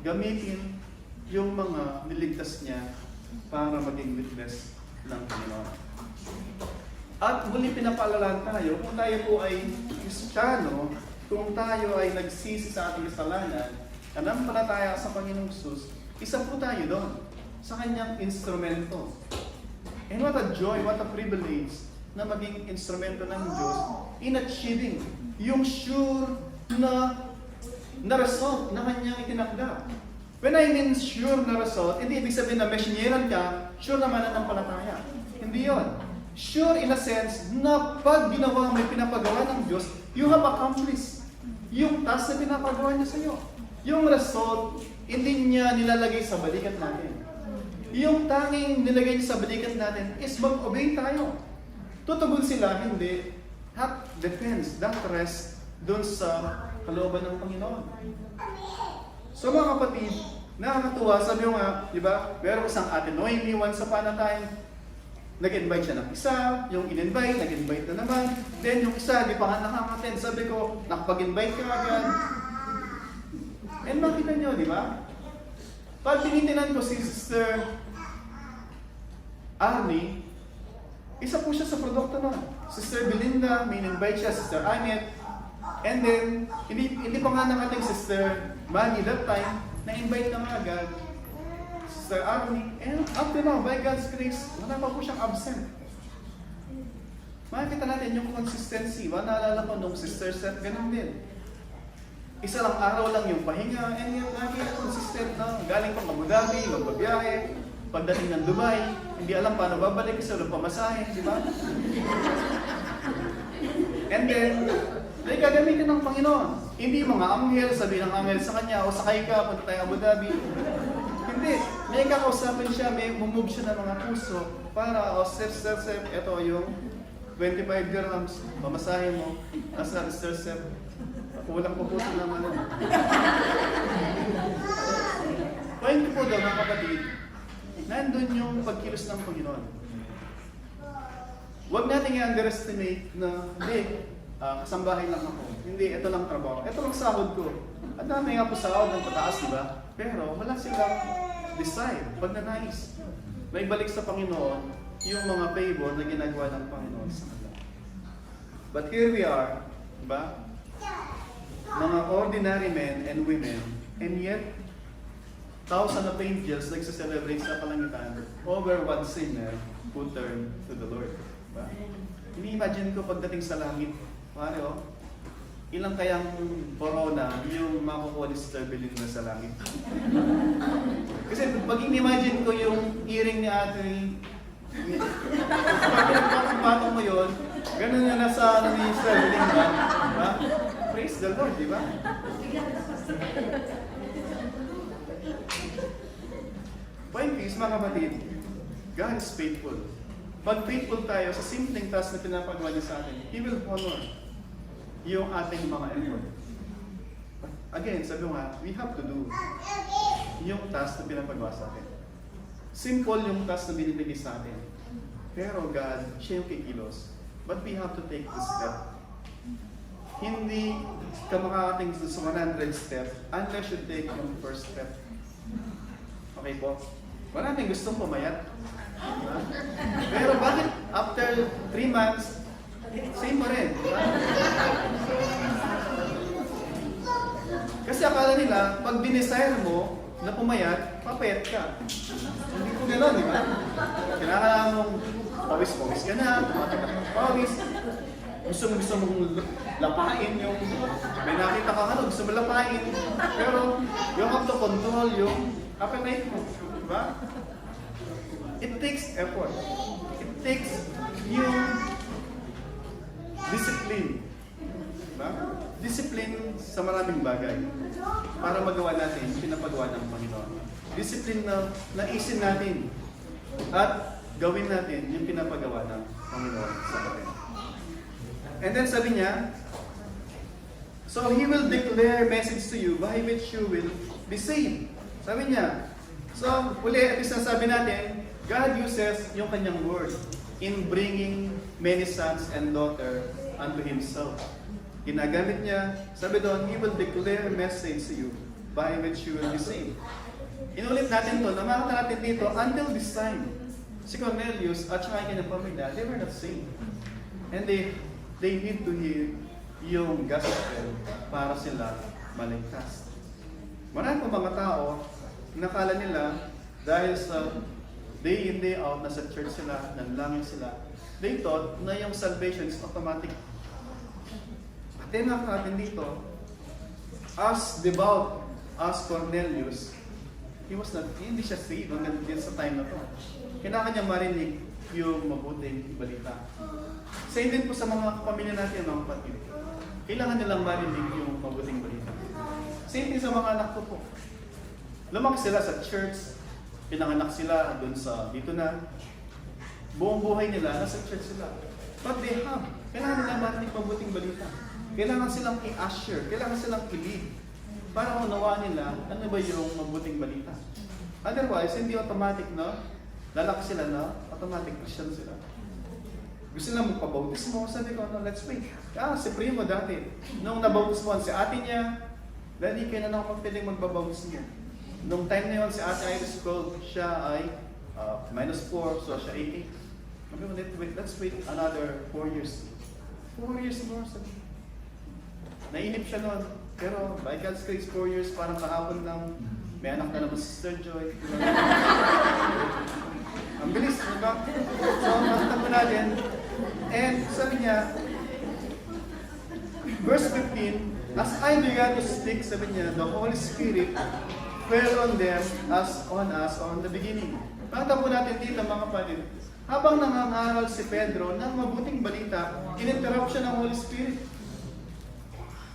gamitin yung mga niligtas niya para maging witness ng Panginoon. At muli pinapaalala tayo, kung tayo po ay Kristiyano, kung tayo ay nagsisi sa ating kasalanan, nanampalataya sa Panginoong Jesus, isa po tayo doon sa kanyang instrumento. And what a joy, what a privilege na maging instrumento ng Diyos in achieving yung sure na na result na kanyang itinakda. When I mean sure na result, hindi ibig sabihin na mesyenyeran ka, sure naman na ng palataya. Hindi yon. Sure in a sense na pag ginawa mo yung pinapagawa ng Diyos, you have accomplished yung task na pinapagawa niya sa iyo. Yung result, hindi niya nilalagay sa balikat natin. Yung tanging nilagay niya sa balikat natin is mag-obey tayo. Tutugon sila, hindi. That depends, that rest dun sa kalooban ng Panginoon. So mga kapatid, nakakatuwa, sabi mo nga, di ba, meron isang Ate Noemi once upon a time, nag-invite siya ng isa, yung in-invite, nag-invite na naman, then yung isa, di pa nga nakaka-attend, sabi ko, nakapag-invite ka agad. And makita nyo, di ba? Pag tinitinan ko si Sister Arnie, isa po siya sa produkto nun. Sister Belinda, may in-invite siya, Sister Annette, and then, hindi pa nga nakating Sister Manny that time, na-invite na nga agad, Sister Arnie, and up to now, by God's grace, wala pa po siyang absent. Makikita natin yung consistency. Naalala ko nung Sister Seth, ganun din. Isa lang araw lang yung pahinga, and yun, lagi consistent na. Galing pang Abu Dhabi, magbabiyahe, pagdating ng Dubai, hindi alam paano babalik, kasi walang pamasahe, di ba? And then, ay gagamitin ng Panginoon. Hindi mga anghel, sabi ng anghel sa kanya, o sakay ka, punta tayo Abu Dhabi. Hindi. May kakausapin siya, may mumove siya ng mga puso para, step, ito yung 25 dirhams, pamasahin mo, nasa step, kulang po puso naman. Point ko po daw, mga kapatid, nandun yung pagkilos ng Panginoon. Huwag natin i-underestimate na, hindi, kasambahay lang ako. Hindi, ito lang trabaho. Ito lang sahod ko. Ang dami nga po sahod ng pataas, di ba? Pero wala silang decide, pagnanais. May balik sa Panginoon yung mga favor na ginagawa ng Panginoon sa kanila. But here we are, di ba? Mga ordinary men and women, and yet, thousands of angels nagsa-celebrate sa kalangitan over one sinner who turned to the Lord. Diba? Ini-imagine ko pagdating sa langit, pare, ilang kayang corona yung makukuha ni Sister Belinda sa langit? Kasi pag in-imagine ko yung earring ni Ate, pag pinagpapatong mo yun, ganun na nasa ni Sister Belinda, diba? Praise the Lord, di ba? Point is, mga kapatid, God is faithful. Pag faithful tayo sa simpleng task na pinapagawa niya sa atin, He will honor yung ating mga effort. Again, sabi ko nga, we have to do yung task na pinapagawa sa atin. Simple yung task na binibigay sa atin. Pero God, siya yung kikilos. But we have to take the step. Hindi ka makakating sa 100 steps unless you take yung first step. Okay po? Wala natin gustong pumayat. Diba? Pero bakit after 3 months, same pa rin? Diba? Kasi akala nila, pag dinesire mo na pumayat, papayat ka. Hindi ko gano'n, di ba? Kailangan mong pawis-pawis ka na, pawis. Gusto mong lapain yung, may nakita ka ano, gusto mo lapain. Pero, you have to control yung appetite mo. Diba? It takes effort. It takes yung discipline. Diba? Discipline sa maraming bagay para magawa natin yung pinapagawa ng Panginoon. Discipline na naisin natin at gawin natin yung pinapagawa ng Panginoon sa atin. And then sabi niya, so He will declare message to you by which you will be saved. Sabi niya, so uli at isasabi natin, God uses yung kanyang word in bringing many sons and daughters unto Himself. Ginagamit niya, sabi doon, He will declare a message to you by which you will be saved. Inulit natin to, namakita natin dito, until this time, si Cornelius at saka yung kanyang pamilya, they were not saved. And they need to hear yung gospel para sila maligtas. Marami po mga tao, nakala nila, dahil sa day in, day out, nasa church sila, nanlangin sila, they thought na yung salvation is automatic. At natin dito, as devout as Cornelius, hindi siya saved hanggang din sa time na to. Kailangan niya marinig yung mabuting balita. Same din po sa mga pamilya natin, mga kapatid. Kailangan nilang marinig yung mabuting balita. Same din sa mga anak ko po. Lumaki sila sa church, pinanganak sila doon sa dito na. Buong buhay nila, nasa church sila. But they have. Kailangan nila marinig mabuting balita. Kailangan silang i-usher, kailangan silang i-lead para unawaan nila ano ba yung mabuting balita. Otherwise, hindi automatic na lalaki sila na automatic Christian sila. Gusto nila magpabautismo, sabi ko, no, let's wait. Si Primo dati, nung nabautismo si ate niya, dahil kaya na ako magpiling magbabautismo. Nung time na yun, si ate Iris ko, siya ay -4, so siya 80. Sabi ko, let's wait another 4 years. 4 years more, sabi ko. Nainip siya noon. Pero by God's grace, 4 years, parang kahapon lang. May anak na naman si Sister Joy. Ang bilis, diba? So, makita mo natin. And sabi niya, verse 15, as I began to speak, sabi niya, the Holy Spirit fell on them as on us on the beginning. Makita po natin dito, mga kapatid. Habang nangangaral si Pedro ng mabuting balita, in-interrupt siya ng Holy Spirit.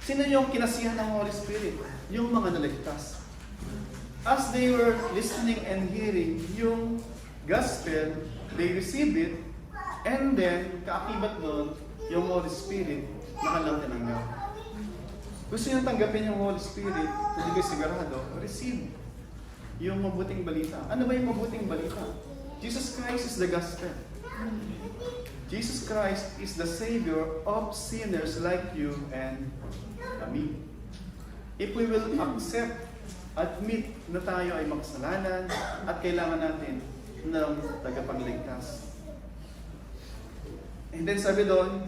Sino yung kinasihan ng Holy Spirit? Yung mga naligtas. As they were listening and hearing yung gospel, they received it, and then, kaakibat nun, yung Holy Spirit, nakalang tinanggap. Gusto nyo tanggapin yung Holy Spirit, hindi kayo sigurado, receive yung mabuting balita. Ano ba yung mabuting balita? Jesus Christ is the gospel. Jesus Christ is the Savior of sinners like you and me. If we will admit na tayo ay makasalanan at kailangan natin ng tagapagligtas. And then sabi doon,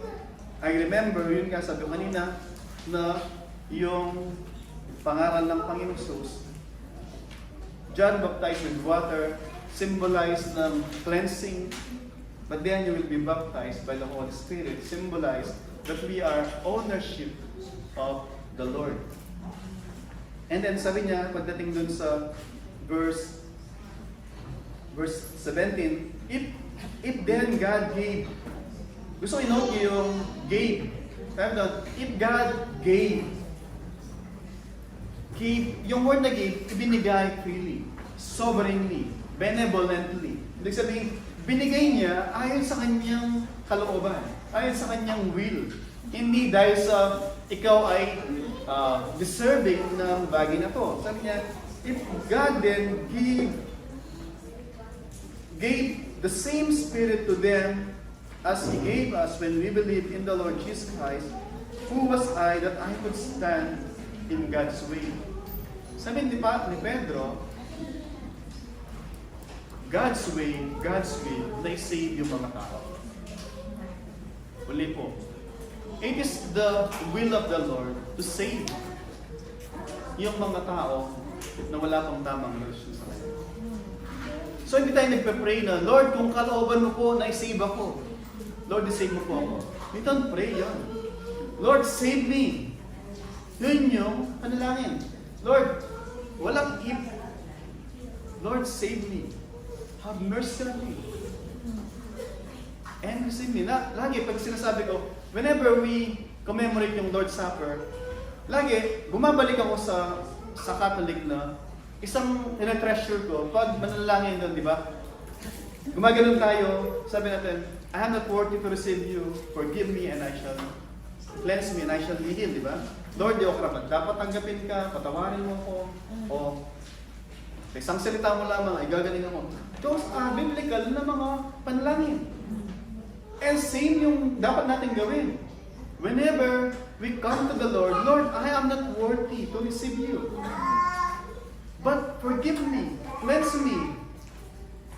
I remember, yun nga sabi ko kanina, na yung pangaral ng Panginoong Jesus, John baptized with water, symbolized ng cleansing, but then you will be baptized by the Holy Spirit, symbolized that we are ownership of the Lord. And then sabi niya, pagdating dun sa verse 17, if then God gave, gusto i-note yung gave. Sabi doon, if God gave, yung word na gave, ibinigay freely, sovereignly, benevolently. Ibig sabihin, binigay niya ayon sa kanyang kalooban, ayon sa kanyang will. Hindi dahil sa ikaw ay deserving ng bagay na to. Sabi niya, if God then gave the same Spirit to them as He gave us when we believe in the Lord Jesus Christ, who was I that I could stand in God's way? Sabi ni Pedro, God's way, na i-save yung mga tao. Uli po. It is the will of the Lord to save yung mga tao na wala pang tamang relasyon sa Kanya. So hindi tayo nagpe-pray na, Lord, kung kalooban mo po na i-save ako, Lord, i-save mo po ako. We don't pray yan. Lord, save me. Yun yung panalangin. Lord, walang if. Lord, save me. Have mercy on me. And receive me. Lagi, pag sinasabi ko, whenever we commemorate yung Lord's Supper, lagi, bumabalik ako sa Catholic na isang tinatreasure ko pag manalangin doon, di ba? Gumaganon tayo, sabi natin, I am not worthy to receive you, forgive me and I shall cleanse me and I shall be healed, di ba? Lord, di ako karapat. Dapat tanggapin ka, patawarin mo ako, o isang salita mo lamang, ay gagaling ako. Those are biblical na mga panalangin. And same yung dapat natin gawin. Whenever we come to the Lord, Lord, I am not worthy to receive you. But forgive me, cleanse me.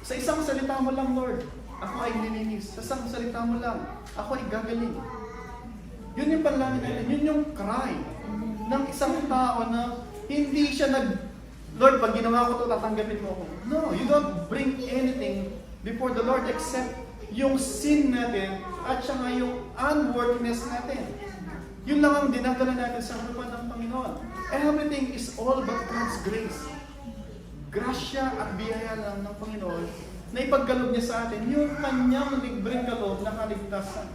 Sa isang salita mo lang, Lord, ako ay nilinis. Sa isang salita mo lang, ako ay gagaling. Yun yung panalangin natin. Yun yung cry ng isang tao na hindi siya Lord, pag ginawa ko ito, tatanggapin mo ako. No, you don't bring anything before the Lord except yung sin natin at saka yung unworthiness natin. Yun lang ang dinadala natin sa harapan ng Panginoon. Everything is all but God's grace. Grasya at biyaya lang ng Panginoon na ipagkaloob niya sa atin yung kanyang libreng kaloob na kaligtasan.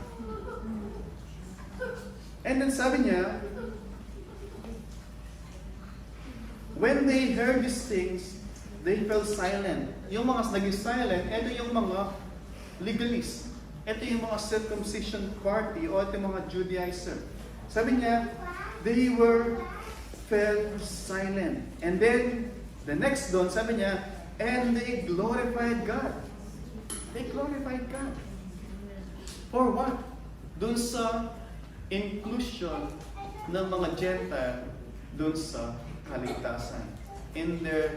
And then sabi niya, when they heard these things, they fell silent. Yung mga naging silent, ito yung mga legalists. Ito yung mga circumcision party o ito yung mga Judaizer. Sabi niya, they fell silent. And then, the next doon, sabi niya, and they glorified God. They glorified God. For what? Doon sa inclusion ng mga Gentile doon sa kaligtasan. In their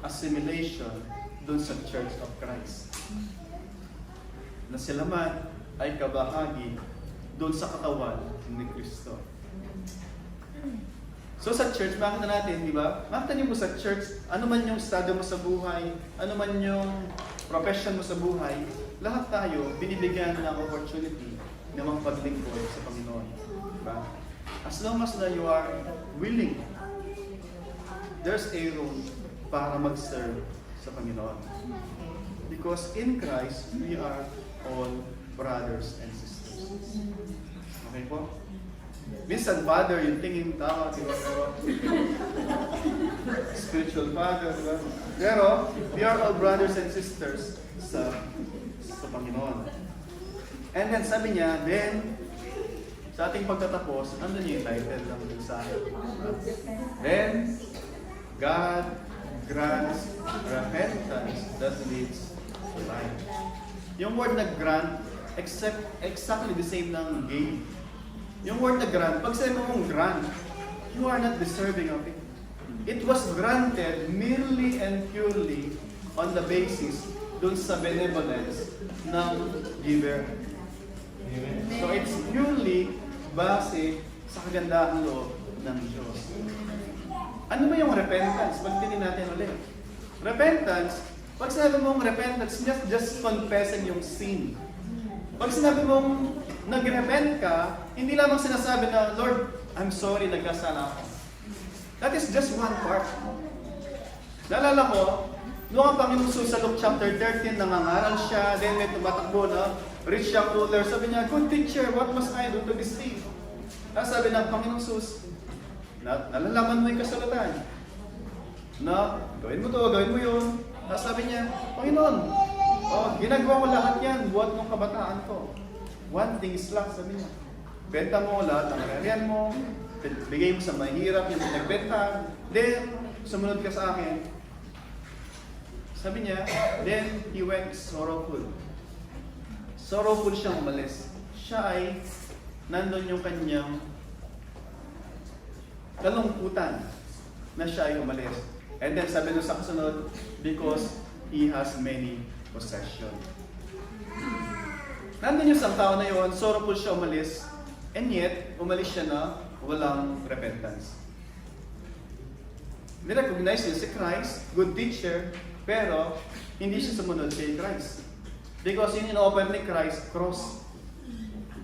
assimilation doon sa Church of Christ. Na sila man ay kabahagi doon sa katawan ni Kristo. So sa church, makita natin, di ba? Makita niyo mo sa church, ano man yung estado mo sa buhay, ano man yung profession mo sa buhay, lahat tayo binibigyan ng opportunity na magpaglingkod sa Panginoon. Diba? As long as na you are willing, there's a room para mag-serve sa Panginoon. Because in Christ, we are all brothers and sisters. Okay po? Minsan, father, yung tingin tama, diba? Pero, spiritual father, diba? Pero, we are all brothers and sisters sa Panginoon. And then, sabi niya, then, sa ating pagtatapos, ano niya yung title ng mensahe? Then, God grants repentance that leads to life. Yung word na grant, exactly the same ng gain. Yung word na grant, pag sabi mong grant, you are not deserving of it. It was granted merely and purely on the basis dun sa benevolence ng giver. So it's purely base sa kagandahang loob ng Diyos. Ano ba yung repentance? Pagtinin natin ulit. Repentance, pag sinabi mong repentance, just confessing yung sin. Pag sinabi mong nag-repent ka, hindi lamang sinasabi na, Lord, I'm sorry, nagkasala ako. That is just one part. Naalala ko, noong ang Panginoon sa Luke chapter 13, nangangaral siya, then may tumatakbo na, rich young ruler, sabi niya, good teacher, what must I do to be saved? Tapos sabi ng Panginoong Sus, nalalaman mo yung kasulatan. Na, gawin mo to, gawin mo yun. Tapos sabi niya, Panginoon, ginagawa ko lahat yan, buhat ng kabataan ko. One thing is lang, sabi niya. Benta mo lahat ng karyan mo, bigay mo sa mahirap yung nagbenta, then, sumunod ka sa akin. Sabi niya, then he went sorrowful. Sorrowful siyang umalis. Siya ay, nandun yung kanyang kalungkutan na siya ay umalis. And then sabi nung sa kasunod, because he has many possessions. Nandun yung isang tao na yun, sorrowful siya umalis, and yet, umalis siya na walang repentance. Nirecognize niya si Christ, good teacher, pero hindi siya sumunod kay Christ. Because yun in-offer ni Christ, cross.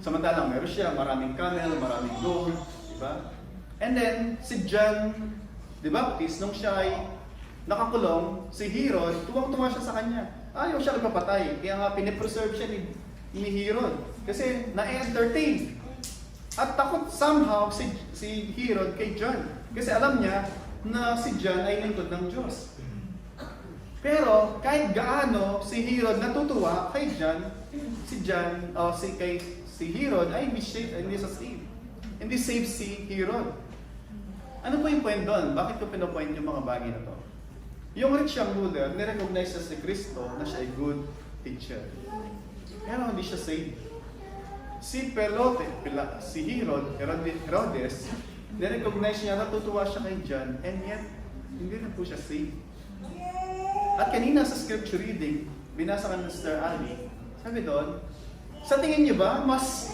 Samantalang meron siya, maraming camel, maraming gold, diba? And then, si John the Baptist, nung siya ay nakakulong, si Herod, tuwang-tuwa siya sa kanya. Ayaw siya nagpapatay, kaya nga pinipreserve siya ni Herod. Kasi na-entertain. At takot somehow si Herod kay John. Kasi alam niya na si John ay lingkod ng Diyos. Pero kahit gaano si Herod natutuwa kay John, si Herod ay hindi sa save. Hindi save si Herod. Ano po yung point doon? Bakit ko pinopoint yung mga bagay na to? Yung rich young ruler, nirecognize siya si Kristo na siya ay good teacher. Pero hindi siya saved. Si Herodes, nirecognize niya, natutuwa siya kay John, and yet, hindi na po siya saved. At kanina sa scripture reading, binasa ka ng Sister Ali, sabi doon, sa tingin niyo ba, mas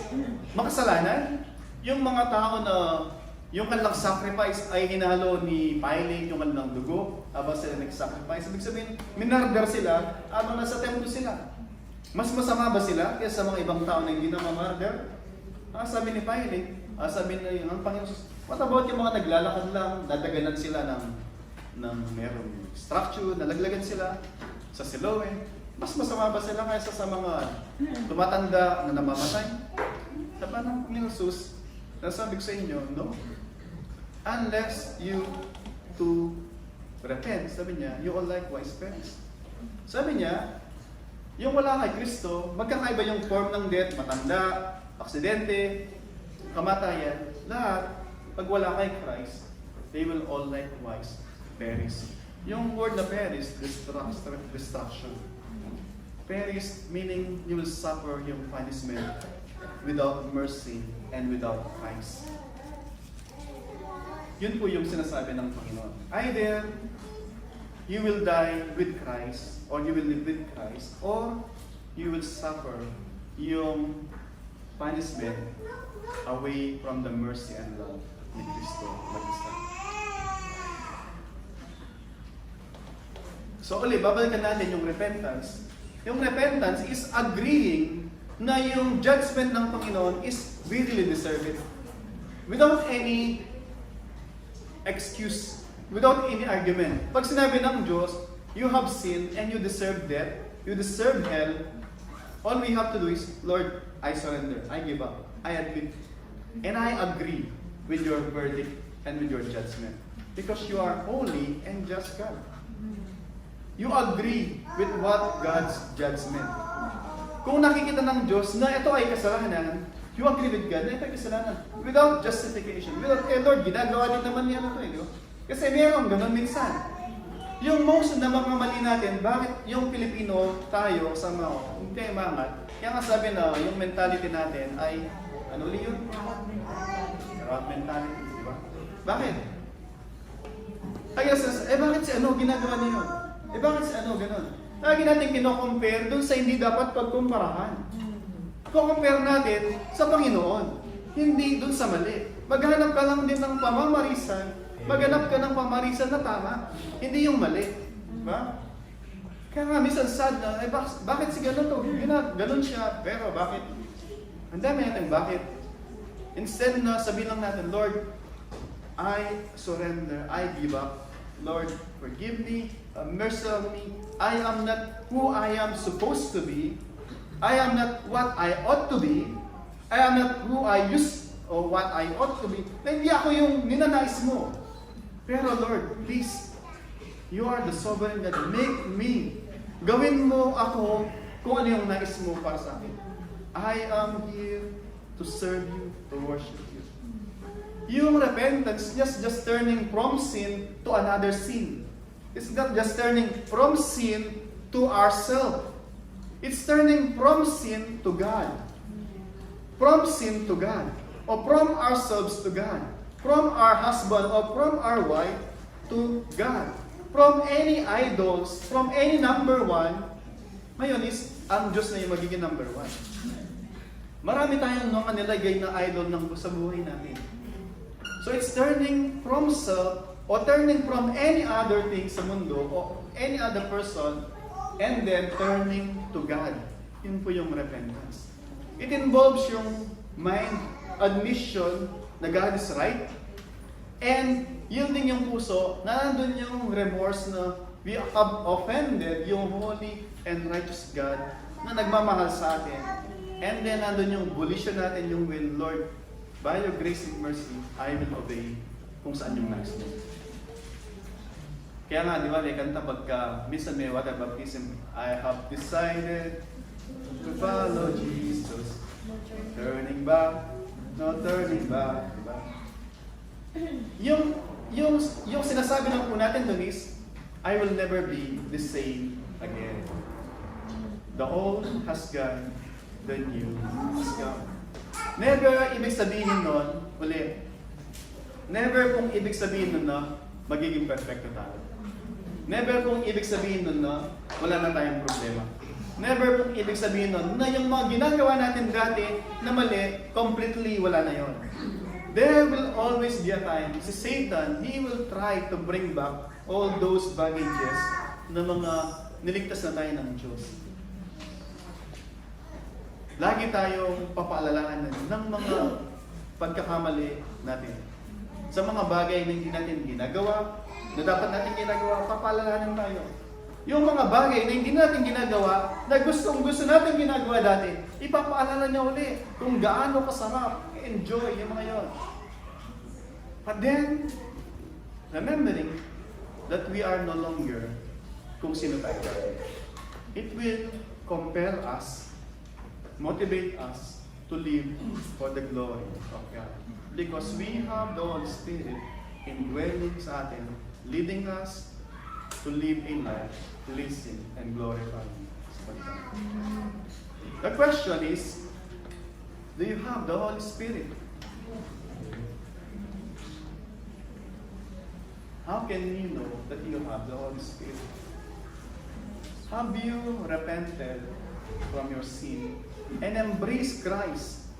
makasalanan? Yung mga tao na yung kanilang sacrifice ay hinalo ni Pilate, yung kanilang dugo, habang sila nag-sacrifice. Ibig sabihin, minarder sila habang nasa templo sila. Mas masama ba sila kaysa sa mga ibang tao na hindi na mamarder? Sabi ni Pilate, sabi na yun, ang Panginoon, what about yung mga naglalakad lang, dadaganan sila ng merong structure, nalaglagan sila sa Siloe. Mas masama ba sila kaysa sa mga tumatanda na namamatay? Sabi ng Panginoon Jesus, nasabi ko sa inyo, no? Unless you to repent, sabi niya, you all likewise perish. Sabi niya, yung wala kay Kristo, magkakaiba yung form ng death, matanda, aksidente, kamatayan, lahat, pag wala kay Christ, they will all likewise perish. Yung word na perish, destruction. Perish meaning you will suffer yung punishment without mercy and without Christ. Yun po yung sinasabi ng Panginoon. Either you will die with Christ, or you will live with Christ, or you will suffer yung punishment away from the mercy and love ni Kristo mag-isa. So ulit, babalikan natin yung repentance. Yung repentance is agreeing na yung judgment ng Panginoon is really deserved. Without any excuse, without any argument. Pag sinabi ng Diyos, you have sinned and you deserve death, you deserve hell, all we have to do is, Lord, I surrender, I give up, I admit, and I agree with your verdict and with your judgment. Because you are holy and just God. You agree with what God's judgment. Kung nakikita ng Diyos na ito ay kasalanan, you agree with God na ito ay kasalanan. Without justification. Without, Lord, ginagawa din naman niya ito eh. Kasi meron ganun minsan. Yung most na mga mali natin, bakit yung Pilipino tayo sa mga, hindi tayo mangat, kaya nga sabi na yung mentality natin ay, ano ulit yun? Rat mentality, di ba? Bakit? Ay, bakit si ano ginagawa niyo? Bakit si ano ganun? Lagi natin kino-compare dun sa hindi dapat pagkumparahan. Compare natin sa Panginoon, hindi dun sa mali. Maghanap ka lang din ng pamamarisan, maghanap ka ng pamamarisan na tama, hindi yung mali. Diba? Kaya nga, minsan sad na, bakit si ganun to? Ganun siya, pero bakit? Ang dami natin, bakit? Instead na sabihin lang natin, Lord, I surrender, I give up. Lord, forgive me, mercy on me. I am not who I am supposed to be. I am not what I ought to be. I am not who I used or what I ought to be. Na hindi ako yung ninanais mo. Pero Lord, please, you are the sovereign God. Make me. Gawin mo ako kung ano yung nais mo para sa akin. I am here to serve you, to worship you. Yung repentance is just turning from sin to another sin. It's not just turning from sin to ourselves. It's turning from sin to God. From sin to God. Or from ourselves to God. From our husband or from our wife to God. From any idols, from any number one, ngayon is ang Diyos na yung magiging number one. Marami tayong mga nilagay na idol sa buhay natin. So it's turning from self or turning from any other thing sa mundo or any other person and then turning to God. Yun po yung repentance. It involves yung mind admission na God is right and yielding yung puso na nandun yung remorse na we have offended yung holy and righteous God na nagmamahal sa atin. And then nandun yung volition natin, yung will, Lord, by your grace and mercy, I will obey kung saan yung nais mo. Kaya nga, di ba, may kanta pagka, minsan may water baptism, I have decided to follow Jesus. Turning back, no turning back. Diba? Yung sinasabi lang po natin doon is, I will never be the same again. The old has gone, the new has come. Never ibig sabihin nun, ulit, never kung ibig sabihin nun na magiging perfecto tayo. Never kung ibig sabihin nun na wala na tayong problema. Never kung ibig sabihin nun na yung mga ginagawa natin dati na mali, completely wala na yon. There will always be a time, si Satan, he will try to bring back all those baggages na mga niligtas na tayo ng Diyos. Lagi tayong papaalalahanan ng mga pagkakamali natin. Sa mga bagay na hindi natin ginagawa, na dapat natin ginagawa, papalalahanin tayo. Yung mga bagay na hindi natin ginagawa, na gusto natin ginagawa dati, ipapaalala niya uli kung gaano kasarap, enjoy yung mga yon. But then, remembering that we are no longer kung sino tayo. It will compel us, motivate us to live for the glory of God. Because we have the Holy Spirit indwelling sa atin, leading us to live a life pleasing and glorifying sa God. The question is, do you have the Holy Spirit? How can you know that you have the Holy Spirit? Have you repented from your sin and embrace Christ?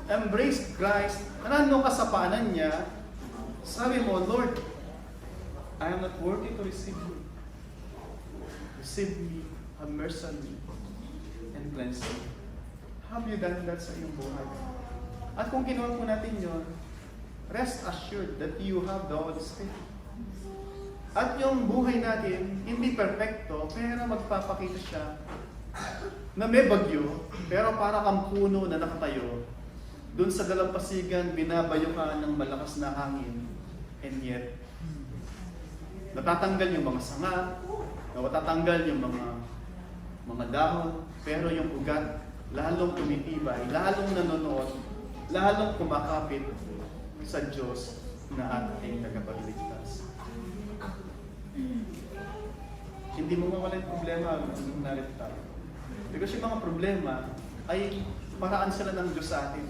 Embrace Christ. Nandun ka sa paanan niya, sabi mo, Lord, I am not worthy to receive you. Receive me, have mercy on me, and cleanse me. Have you done that sa iyong buhay? At kung ginawa po natin yun, rest assured that you have the Holy Spirit. At yung buhay natin, hindi perfecto, pero magpapakita siya na may bagyo, pero para kang puno na nakatayo, dun sa dalampasigan, binabayo ka ng malakas na hangin, and yet, natatanggal yung mga sanga, natatanggal yung mga dahon, pero yung ugat, lalong tumitibay, lalong nanonood, lalong kumakapit sa Diyos na ating tagapagligtas. Hindi mo mawala yung problema kung narito tayo. Because yung mga problema ay paraan sila ng Diyos sa atin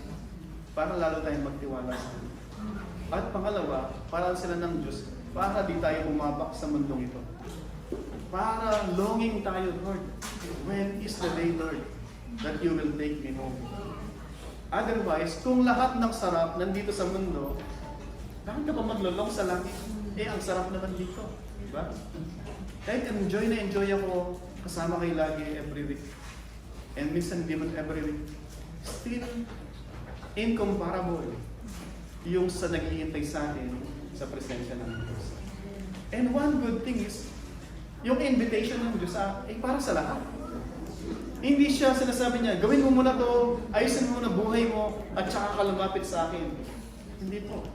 para lalo tayong magtiwala sa atin. At pangalawa, paraan sila ng Diyos para di tayo bumabak sa mundong ito. Para longing tayo, Lord, when is the day, Lord, that you will take me home? Otherwise, kung lahat ng sarap nandito sa mundo, bakit ka ba maglulong sa langit? Ang sarap naman dito. Diba? Kahit enjoy ako, kasama kayo lagi every week. And minsan hindi man every week. Still, incomparable yung sa naghihintay sa atin sa presensya ng Diyos. And one good thing is, yung invitation ng Diyos ay para sa lahat. Hindi siya sinasabi niya, gawin mo muna to, ayusin mo muna buhay mo, at saka ka lumapit sa akin. Hindi po.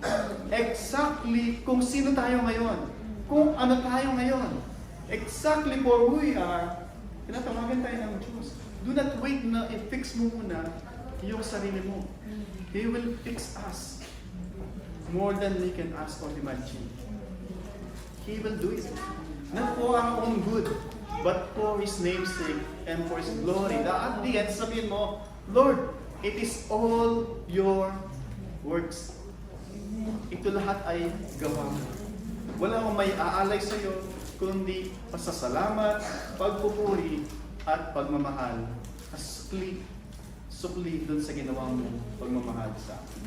Exactly kung sino tayo ngayon. Kung ano tayo ngayon. Exactly for who we are, tinatawagan tayo ng Diyos. Do not wait na i-fix mo muna yung sarili mo. He will fix us more than we can ask or imagine. He will do it. Not for our own good, but for His name's sake and for His glory. At the end, sabihin mo, Lord, it is all your works. Ito lahat ay gawa mo. Wala akong may aalay sa iyo, kundi pasasalamat, pagpupuri, at pagmamahal. Sukli dun sa ginawa mo pagmamahal sa akin.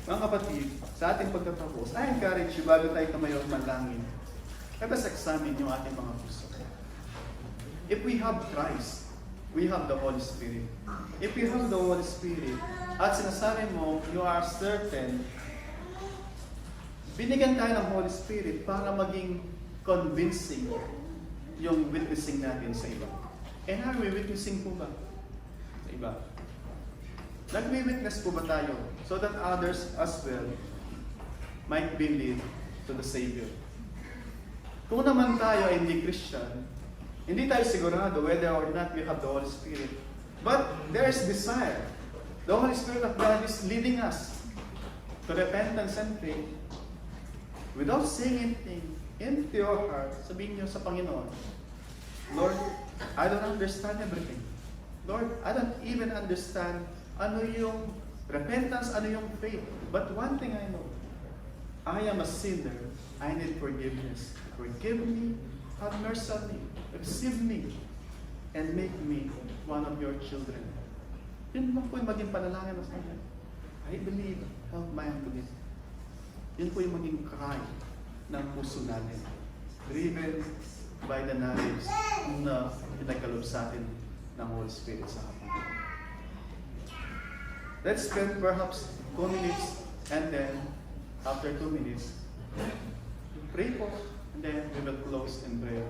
Mga kapatid, sa ating pagtatapos, I encourage you, bago tayo tumayo manlangin, let us examine yung ating mga puso. If we have Christ, we have the Holy Spirit. If we have the Holy Spirit, at sinasabi mo, you are certain, binigyan tayo ng Holy Spirit para maging convincing yung witnessing natin sa iba. And are we witnessing po ba? Sa iba. Nagwi-witness po ba tayo so that others as well might believe to the Savior? Kung naman tayo ay hindi Christian, hindi tayo sigurado whether or not we have the Holy Spirit. But there is desire. The Holy Spirit of God is leading us to repentance and faith. Without saying anything, into your heart, sabihin niyo sa Panginoon, Lord, I don't understand everything. Lord, I don't even understand ano yung repentance, ano yung faith. But one thing I know, I am a sinner. I need forgiveness. Forgive me, have mercy on me, receive me, and make me one of your children. Yun lang po yung maging panalangin sa kanya. I believe, help my unbelief. Yun po yung maging cry ng puso natin. Driven by the knowledge na pinagkaloob sa atin ng Holy Spirit sa kapatid. Let's spend perhaps 2 minutes, and then after 2 minutes, pray po, and then we will close in prayer.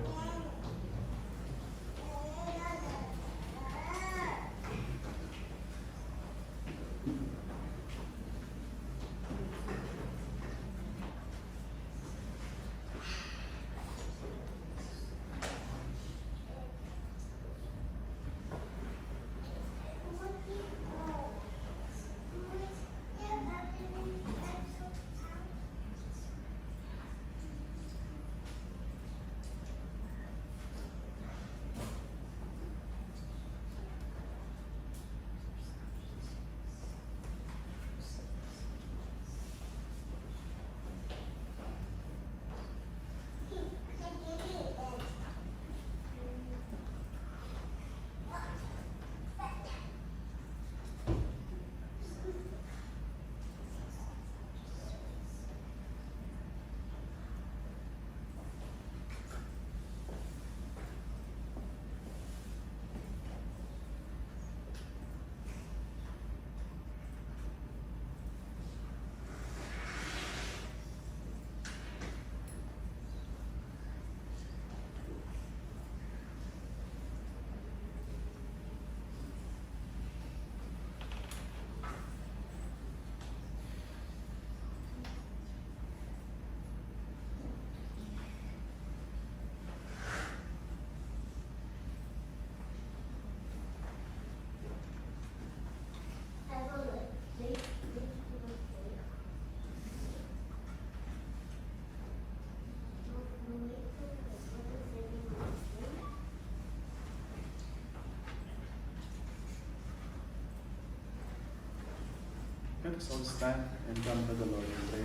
Let us all stand and come to the Lord in prayer.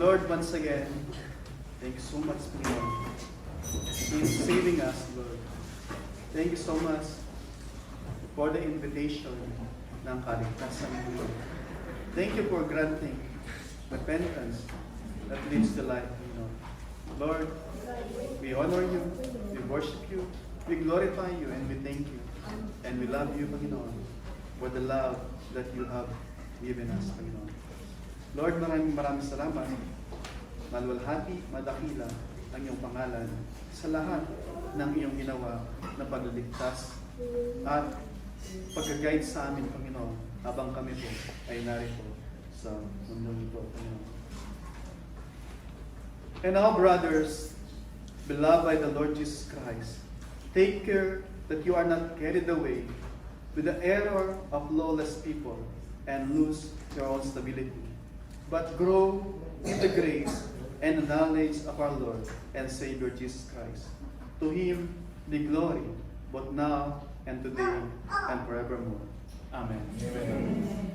Lord, once again, thank you so much, Lord, in saving us, Lord. Thank you so much for the invitation ng kaligtasan, Lord. Thank you for granting repentance that leads to life, Lord. Lord, we honor you, we worship you, we glorify you, and we thank you. And we love you, Panginoon, for the love that you have given us, Panginoon. Lord, maraming salamat. Maluwalhati, madakila ang iyong pangalan sa lahat ng iyong ginawa na pagliligtas at pag-guide sa amin, Panginoon, habang kami po ay narito sa mundong ito, Panginoon. And now, brothers, beloved by the Lord Jesus Christ, take care that you are not carried away with the error of lawless people and lose your own stability, but grow in the grace and the knowledge of our Lord and Savior Jesus Christ. To Him be glory, both now and today and forevermore. Amen. Amen.